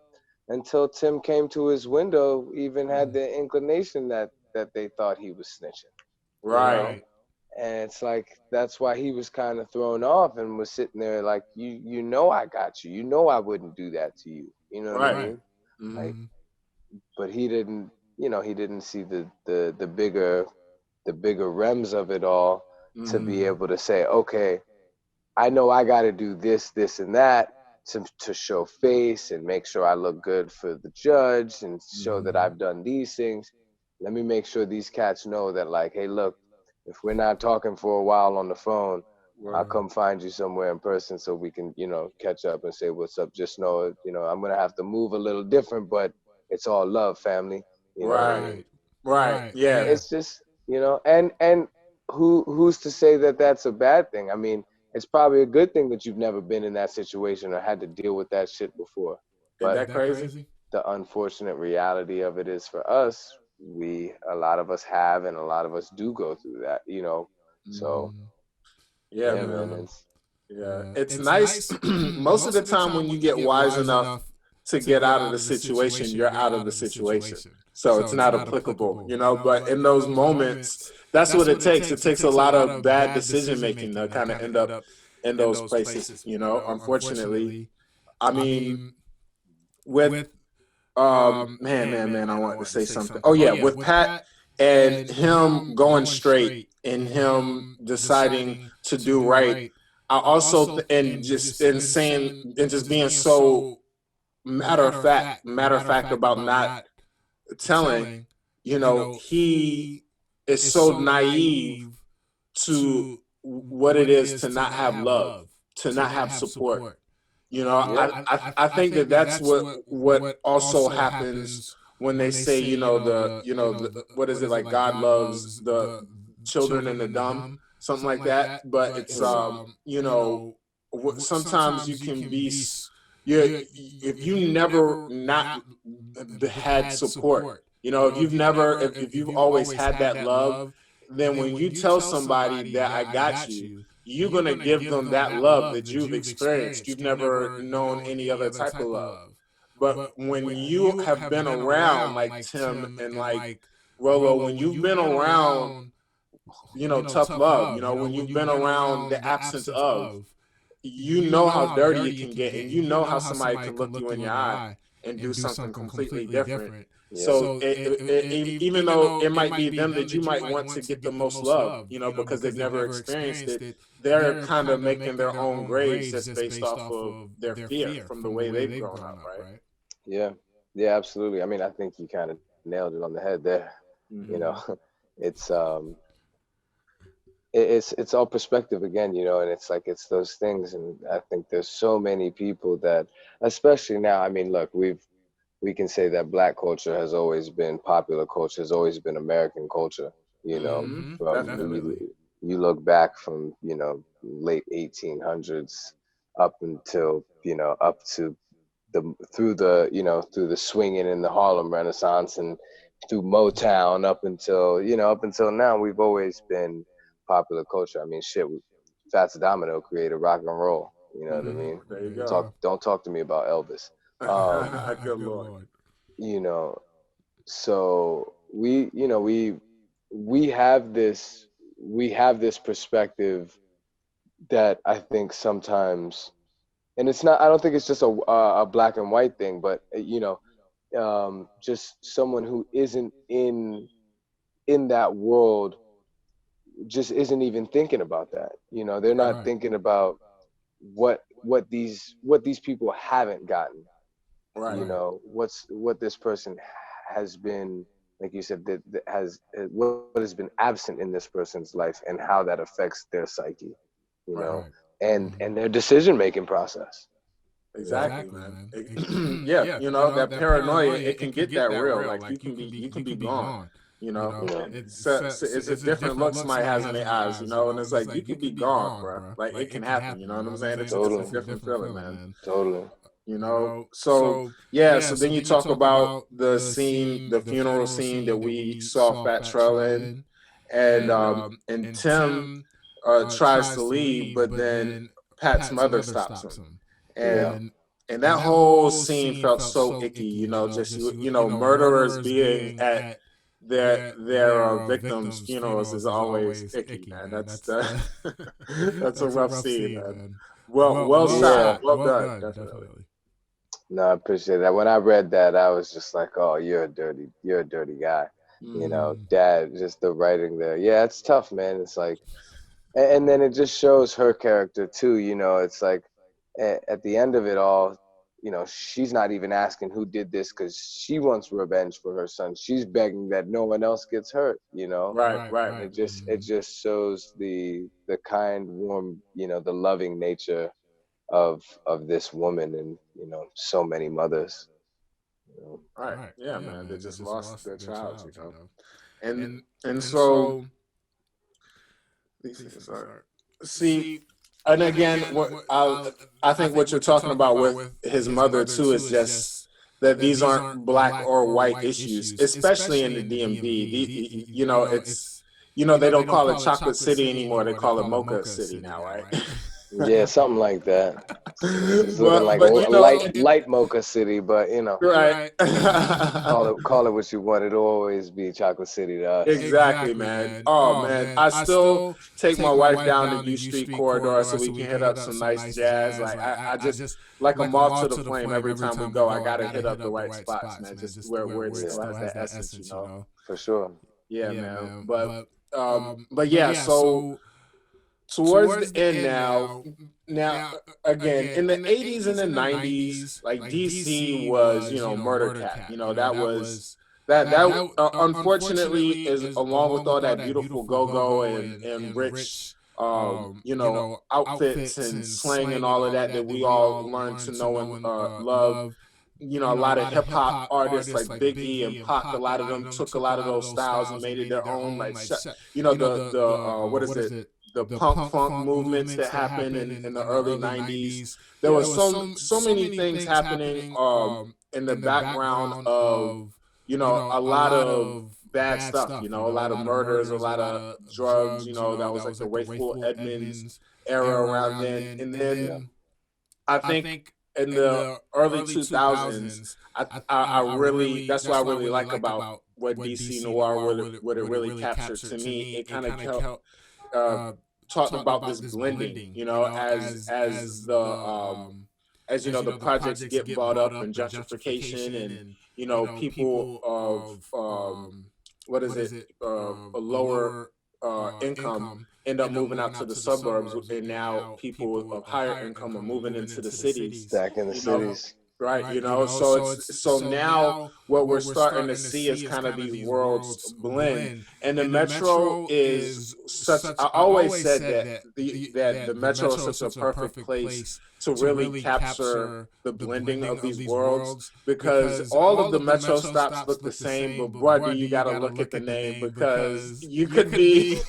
Tim came to his window even had the inclination that they thought he was snitching, you Right, know? And it's like that's why he was kind of thrown off and was sitting there like I got you. I wouldn't do that to you. You know what I right. mean? Mm-hmm. Like, but he didn't see the bigger realms of it all to be Mm-hmm. able to say, okay, I know I got to do this, this, and that to show face and make sure I look good for the judge and show that Mm-hmm. I've done these things. Let me make sure these cats know that, like, hey, look, if we're not talking for a while on the phone, I'll Right, come find you somewhere in person so we can, catch up and say what's up. Just know, I'm gonna have to move a little different, but it's all love, family. You know what I right, mean? right. Yeah, It's just, and who's to say that that's a bad thing? I mean, it's probably a good thing that you've never been in that situation or had to deal with that shit before. ain't But that crazy? the unfortunate reality of it is for us, a lot of us have, and a lot of us do go through that. So Mm-hmm. Yeah, yeah, man, man. it's Yeah, it's nice. Most of the time, when you get wise enough to get out of the situation, you're out of the situation. So it's not applicable. But in those moments, that's what it takes. It takes a lot of bad decision making to kind of end up in those places. Unfortunately, I mean, with man, I wanted to say something. Oh yeah, with Pat and him going straight and him deciding to do right. I also and just in saying and just being so matter of fact about not telling. He is so naive to what it is to not have love, to not have support. yeah, I think that that's what also happens when they say, what is it, like, God loves the children and the dumb, something like that. But it's mm, sometimes you can be you if you never not had support. If you've always had that love, then when you tell somebody that I got you, you're going to give them that love that you've experienced. You've never known any other type of love. But when you have been around, like Tim and like Rolo, when you've been around, tough love, when you've been around the absence of, you know how dirty it can get, and you know how somebody can look you in your eye and do something completely different. Yeah. even though it might be them that you might want to get the most love, because they've never experienced it, they're kind of making their own grades just based off of their fear from the way they've grown up, right? Yeah. Yeah, absolutely. I mean, I think you kind of nailed it on the head there. You know, Mm-hmm. it's it's all perspective again, and it's like it's those things, and I think there's so many people that, especially now. I mean, look, we can say that Black culture has always been popular culture, has always been American culture. Mm-hmm. From Definitely. you look back from late 1800s up until up to through the swinging in the Harlem Renaissance and through Motown up until now, we've always been popular culture. I mean, shit, Fats Domino created rock and roll. You know what I Mm-hmm. mean? There you go. Don't talk to me about Elvis. Um, Good Lord. you know, so we have this perspective that I think sometimes, and it's not. I don't think it's just a black and white thing, but just someone who isn't in that world just isn't even thinking about that. They're Right. not thinking about what these people haven't gotten. Right. What this person has been, like you said, that what has been absent in this person's life, and how that affects their psyche, you Right. know, and their decision making process. You know, Exactly, man. Yeah, that paranoia, it can get that real. Like you can be gone. you know, It's a different look somebody has in their eyes, and it's like you could be gone, bro. Like it can happen. You know what I'm saying? It's a totally, different feeling, man. totally, So yeah. So then you talk about the scene, the funeral scene that we saw Fat Trell in, and Tim tries to leave, but then Pat's mother stops him, yeah, and that whole scene felt so icky. Just murderers being at their victims' funerals is always icky, man. That's a rough scene, man. Well shot, yeah. well done, definitely. No, I appreciate that. When I read that, I was just like, "Oh, you're a dirty guy." Mm-hmm. Dad, just the writing there. Yeah, it's tough, man. It's like, and then it just shows her character too. It's like at the end of it all, she's not even asking who did this because she wants revenge for her son. She's begging that no one else gets hurt. Right, right. And it just shows the kind, warm, the loving nature of this woman, and so many mothers. You know. Right. Yeah, man. They just lost their child. And so these things are see, and again, I think what you're talking about with his mother too is just that these aren't black or white issues, especially in the DMV. It's they don't call it Chocolate City anymore. They call it Mocha City now, right? Yeah, something like that. It's looking like but light mocha city, but right. call it what you want. It'll always be chocolate city to us. Exactly, man. Oh man, I still take my wife down the U Street corridor so we can hit up some nice jazz. Like I just like a moth to the flame every time we go. I gotta hit up the right spots, man. Just where it Yeah, still has that essence. for sure. Yeah, man. But yeah. So towards the end now again in the 80s and the 90s, like DC was murder cap. That was that unfortunately is along with all that beautiful go-go and rich outfits and slang and all of that we all learned to know and love. A lot of hip hop artists like Biggie and Pac, a lot of them took a lot of those styles and made it their own. Like, the what is it? The punk funk movements that happened in the early '90s. There Yeah, was so many things happening in the background of a lot of bad stuff. A lot of murders, a lot of drugs. That was like the Rayful Edmonds era around then, and then yeah, I think in the early 2000s, I really that's what I really like about what DC Noir what it really captured to me. It kind of uh, talked about this blending, as the projects get bought up and gentrification people of what is it, a lower income end up moving out to the suburbs, and now people of higher income are moving into the cities, Back in the you know. cities. Right, so so now what we're starting to see is kind of these worlds blend, and the metro is such. I always said that the metro is such a perfect place to really capture the blending of these worlds, because all of the metro stops look the same, but brother, you got to look at the name, because you could be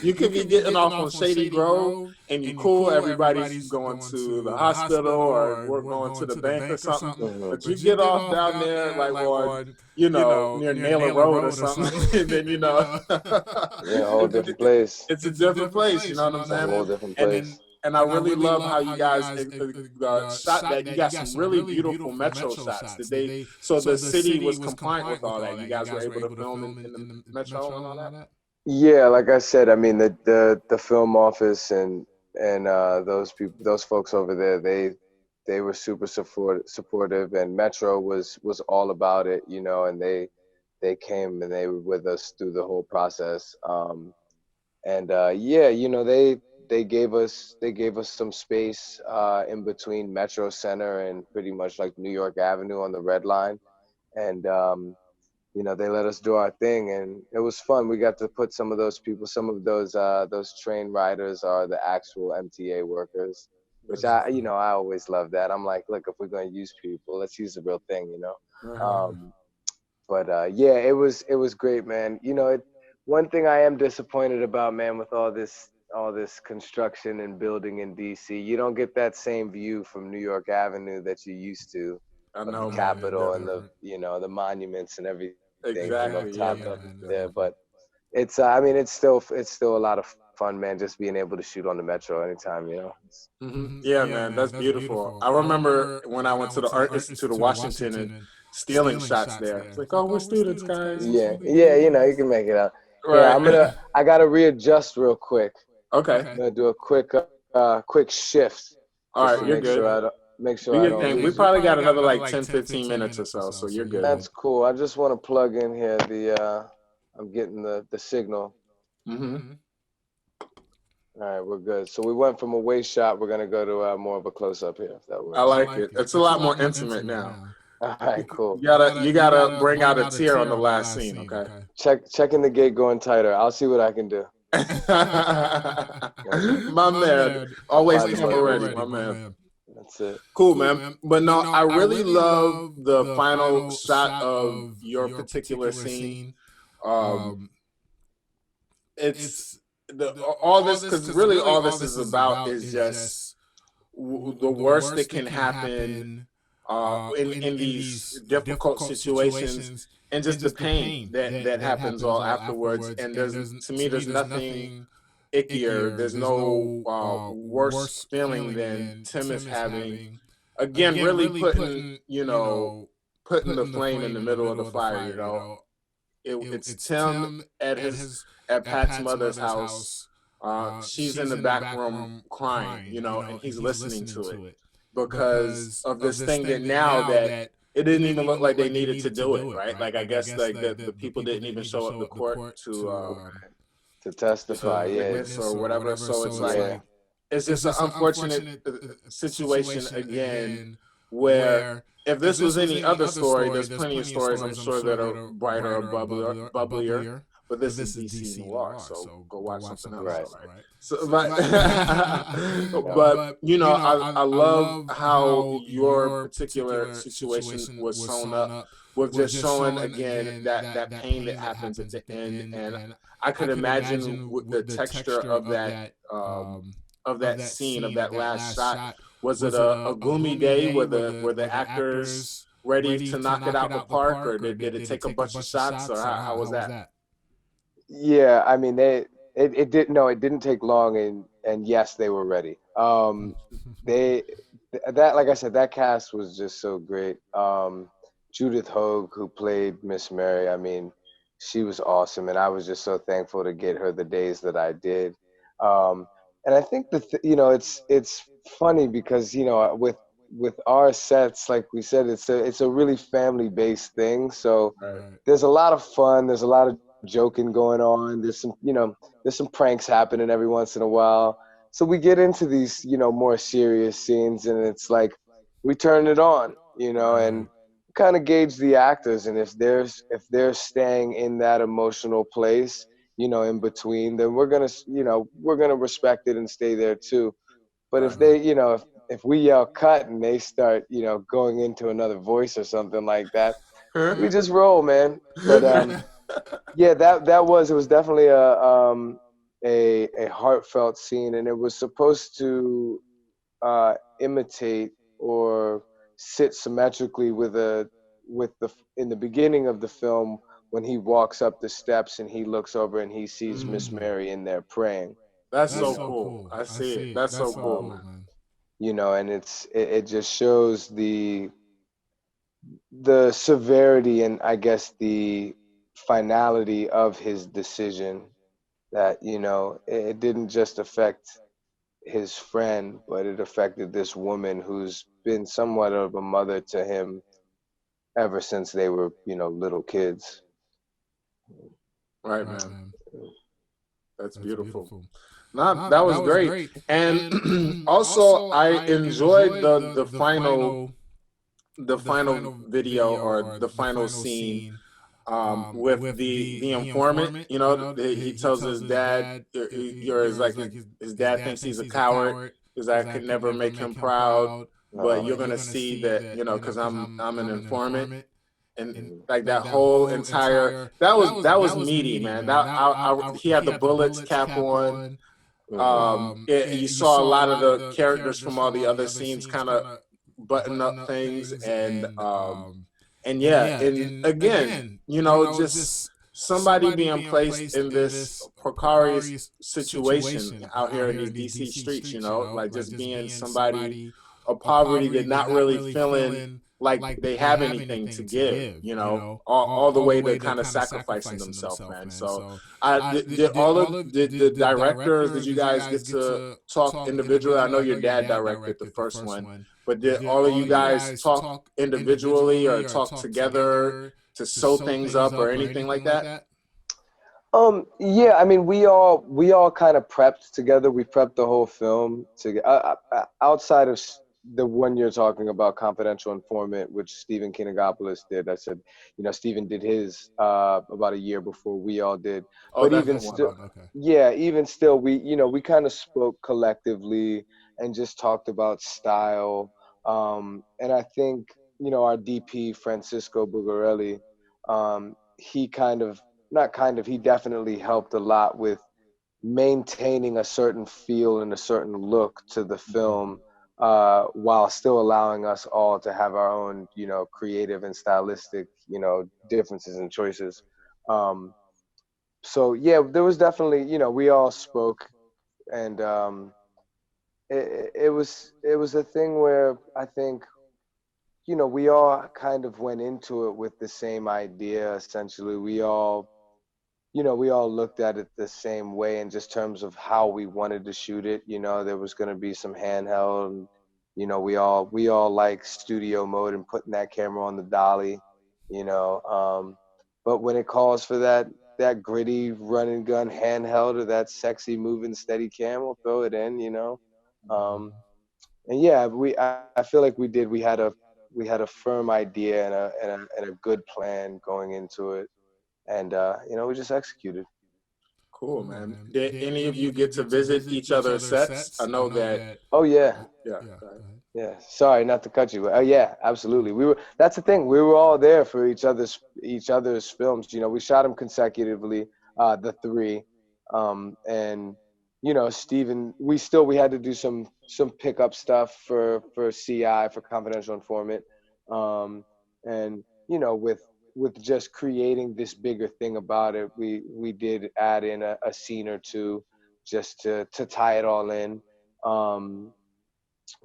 you could be getting off on Shady Grove and you cool, everybody's going to the hospital or we're going to the bank or something, Hmm. but you get off down there like on, near Naylor Road or something, and then Yeah, a whole different place. it's a different place. You know what I'm It's a saying? whole different And place. and I really love how you guys shot that. You got some really beautiful metro shots. Did they? So the city was compliant with all that. You guys were able to film in the metro and all that. Yeah, like I said, I mean the film office and those people, those folks over there, they were super supportive, and Metro was all about it, and they came and they were with us through the whole process. And yeah, they gave us some space in between Metro Center and pretty much like New York Avenue on the Red Line, and they let us do our thing, and it was fun. We got to put some of those people, some of those train riders are the actual MTA workers, which That's what's I always love that. I'm like, look, if we're gonna use people, let's use the real thing. up. But yeah, it was great, man. One thing I am disappointed about, man, with all this construction and building in DC, you don't get that same view from New York Avenue that you used to, I of the know, man. It's Capitol and different. the monuments and everything from up Exactly. Yeah, top man. up It's there. different. But I mean, it's still a lot of fun, man. Just being able to shoot on the metro anytime. Yeah, man. That's beautiful. I remember when I went to the Art Institute of Washington and stealing shots there. It's like, oh, we're students, guys. Yeah, yeah, you can make it out. Here, Right. I gotta readjust real quick. Okay. I'm gonna do a quick shift All just right. to You're good. make Do sure I your don't thing. We lose it. probably got another like 10, 15 minutes or so. So you're good. That's cool. I just want to plug in here I'm getting the signal. Mm-hmm. All right, we're good. So we went from a waist shot. We're gonna go to more of a close up here, if that I works. like it. It's a lot more intimate now. All right, cool. You gotta bring out a tear on the last scene, okay? Checking the gate going tighter. I'll see what I can do. My man, I'll always find the camera motivation. ready, my man. That's it. Cool, man. But no, I really love the final shot of your particular scene. Um, it's all this, because really all this is about is just the worst that can happen in these difficult situations, and just the pain that happens all afterwards. And there's nothing ickier. There's no worse feeling than Tim is having. Again, really putting the flame in the middle of the fire. It's Tim at at Pat's mother's house. She's in the back room crying, and he's listening to it because of this thing that now that it didn't even look like they needed to do it, right? Like I guess like the people didn't even show up to court To to testify, yeah, witness or whatever. So it's like yeah. it's just an unfortunate situation again, where if this was any other story, there's plenty of stories I'm sure that are brighter or bubblier. But this is DC noir, so go watch something else. Right. All right. So, but I love how your particular situation was sewn up with just showing again that pain that happens at the end, and I could imagine with the texture of that scene, of that last shot. Was it a gloomy day? Were the actors ready to knock it out the park, or did it take a bunch of shots, or how was that? Yeah, I mean it didn't take long, and yes, they were ready. They that like I said, that cast was just so great. Judith Hogue, who played Miss Mary, I mean, she was awesome, and I was just so thankful to get her the days that I did. And I think it's funny because with with our sets, like we said, it's a really family based thing. So Right. Right. there's a lot of fun. There's a lot of joking going on. There's some pranks happening every once in a while. So we get into these, more serious scenes, and it's like we turn it on, Right. and kind of gauge the actors, and if they're staying in that emotional place, in between, then we're gonna respect it and stay there too. But if Right. they, if we yell cut and they start, going into another voice or something like that, we just roll, man. But yeah, it was definitely a heartfelt scene, and it was supposed to imitate or sit symmetrically with the in the beginning of the film when he walks up the steps and he looks over and he sees Miss Mm. Mary in there praying. That's You That's so so know, cool. cool. I I see it. see it. That's That's so so cool, um, cool, man. and it just shows the severity and I guess the finality of his decision, that it didn't just affect his friend, but it affected this woman who's been somewhat of a mother to him ever since they were, little kids. right, Right, man. man. That's That's beautiful. beautiful. Not Nah, that that was was great. great. And And also also, I I enjoyed enjoyed the final the the final final video video or or the the final final scene scene with with the the informant. informant. You You know, know, he he tells tells his his dad, dad, you're his like his his dad dad thinks he's thinks a he's a coward. coward His because dad I could could never never make him make him proud, proud. but you're Uh, But you're gonna gonna see see that, that because because I'm an I'm an informant. informant, And and like that like that whole whole entire entire that was that was meaty, meaty, man. man. That That he he had the had the bullets bullets cap cap on. on. mhm, You You saw a saw a lot of lot of the the characters characters from all from the all the other other scenes scenes kind of kind of button button up up things, things, and and yeah, yeah, and and again, again, just just somebody somebody being being placed placed in in this this precarious precarious situation situation out here out in here these in these DC DC streets, streets, like like just just being being somebody somebody of of poverty that poverty that not not really really feeling feeling like like they they have have anything to anything to give, give, all the all the way to way to kind of kind of sacrificing sacrificing themselves, themselves, man. man. So So, I did all of the the directors, did directors, you did you guys guys get get to to talk talk individually? I individually? know I your know your dad dad directed the directed the first first one, one, but but did did all of all you of you guys guys talk talk individually or individually or talk talk together together to to sew sew things things up or up or anything anything like like that? that? yeah, I mean, we all kind of prepped together. We prepped the whole film to outside of the one you're talking about, Confidential Informant, which Stephen Kinagopoulos did. I said, Stephen did his about a year before we all did. Oh, But that's even the That's the one. still, one. Okay. yeah, even still, we kind of spoke collectively and just talked about style. And I think our DP Francisco Bugarelli, he kind of not kind of he definitely helped a lot with maintaining a certain feel and a certain look to the Mhm. film, while still allowing us all to have our own creative and stylistic differences and choices. um, so yeah, there was definitely, we all spoke, and it was a thing where I think we all kind of went into it with the same idea. Essentially, we all looked at it the same way in just terms of how we wanted to shoot it. There was going to be some handheld, and we all like studio mode and putting that camera on the dolly. you know but when it calls for that gritty run and gun handheld, or that sexy moving steady cam, we'll throw it in. um and yeah, I feel like we had a firm idea and a good plan going into it, and we just executed. Cool, Cool, man. man. Did Did any of any you of you get to get to visit visit each each other's other's sets? I sets? I know know that. that. Oh yeah. Yeah, Yeah. Go ahead. Yeah, sorry, not to cut you, but yeah, absolutely. That's the thing. We were all there for each other's films. We shot them consecutively, the three, and Steven, we had to do some pickup stuff for CI, for Confidential Informant, um, and with just creating this bigger thing about it, we did add in a scene or two just to tie it all in. Um,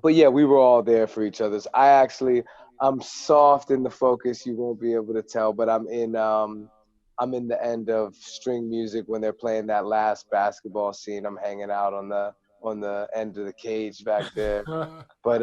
but yeah, we were all there for each other's. I'm soft in the focus. You won't be able to tell, but I'm in the end of String Music when they're playing that last basketball scene. I'm hanging out on the end of the cage back there. yeah. But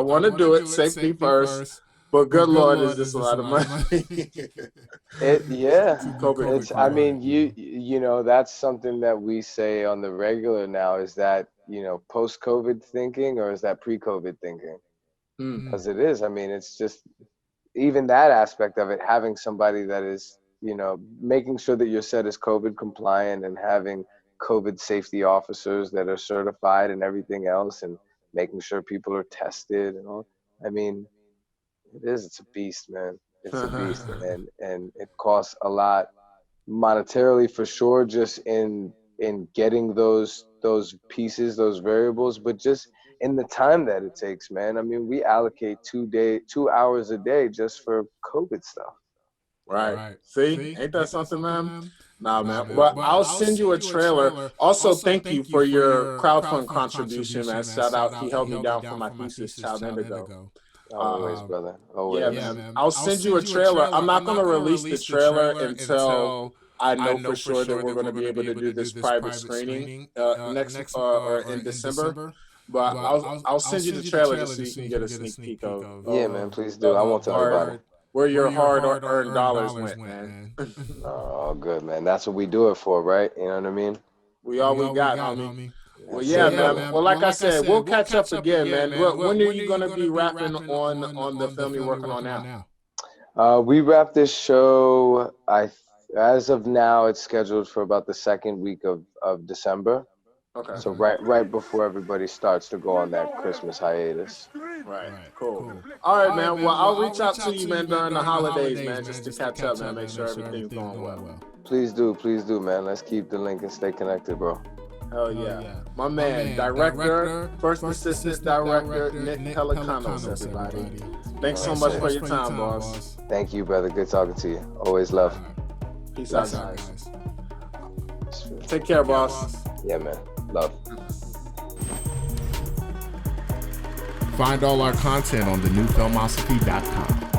want to do it. Safety first. But good Lord, is this a lot of money? Yeah, COVID. it's, I mean, you know, that's something that we say on the regular now. Is that, you know, post-COVID thinking, or is that pre-COVID thinking? Mm, Because it is. I mean, it's just even that aspect of it, having somebody that is you know, making sure that your set is COVID compliant and having COVID safety officers that are certified and everything else, and making sure people are tested and all. I mean, it's a beast, man. It's a beast, and it costs a lot monetarily for sure, just in getting those pieces, those variables, but just in the time that it takes, man. I mean, we allocate 2 hours a day just for COVID stuff. Right. See, ain't that something, man? Nah, man. Well, I'll send you a trailer. Also, thank you for your crowdfund contribution, man. Shout out. He held me down for my thesis, Child Indigo. Always, brother. Always. Yeah, man. I'll send you a trailer. I'm not going to release the trailer until I know for sure that we're going to be able to do this private screening next or in December. But I'll send you the trailer just so you can get a sneak peek of. Yeah, man. Please do. I won't tell anybody. Where your hard-earned dollars went, man. Oh, good, man. That's what we do it for, right? You know what I mean? We all we got, homie. Well, yeah, man. Well, like I said, we'll catch up again, man. When are you going to be rapping on the film you're working on now? We wrap this show, as of now, it's scheduled for about the second week of December. Okay. So right before everybody starts to go on that Christmas hiatus. Right. Cool. All right, man. Well, I'll reach out to you, man, during the holidays, man, just to catch up, man. Make sure everything's going well. Please do, man. Let's keep the link and stay connected, bro. Hell yeah. My man, director, first assistant director, Nick Pelicanos, everybody. Thanks so much for your time, boss. Thank you, brother. Good talking to you. Always love. Peace out, guys. Take care, boss. Yeah, man. Love. Find all our content on thenewfilmosophy.com.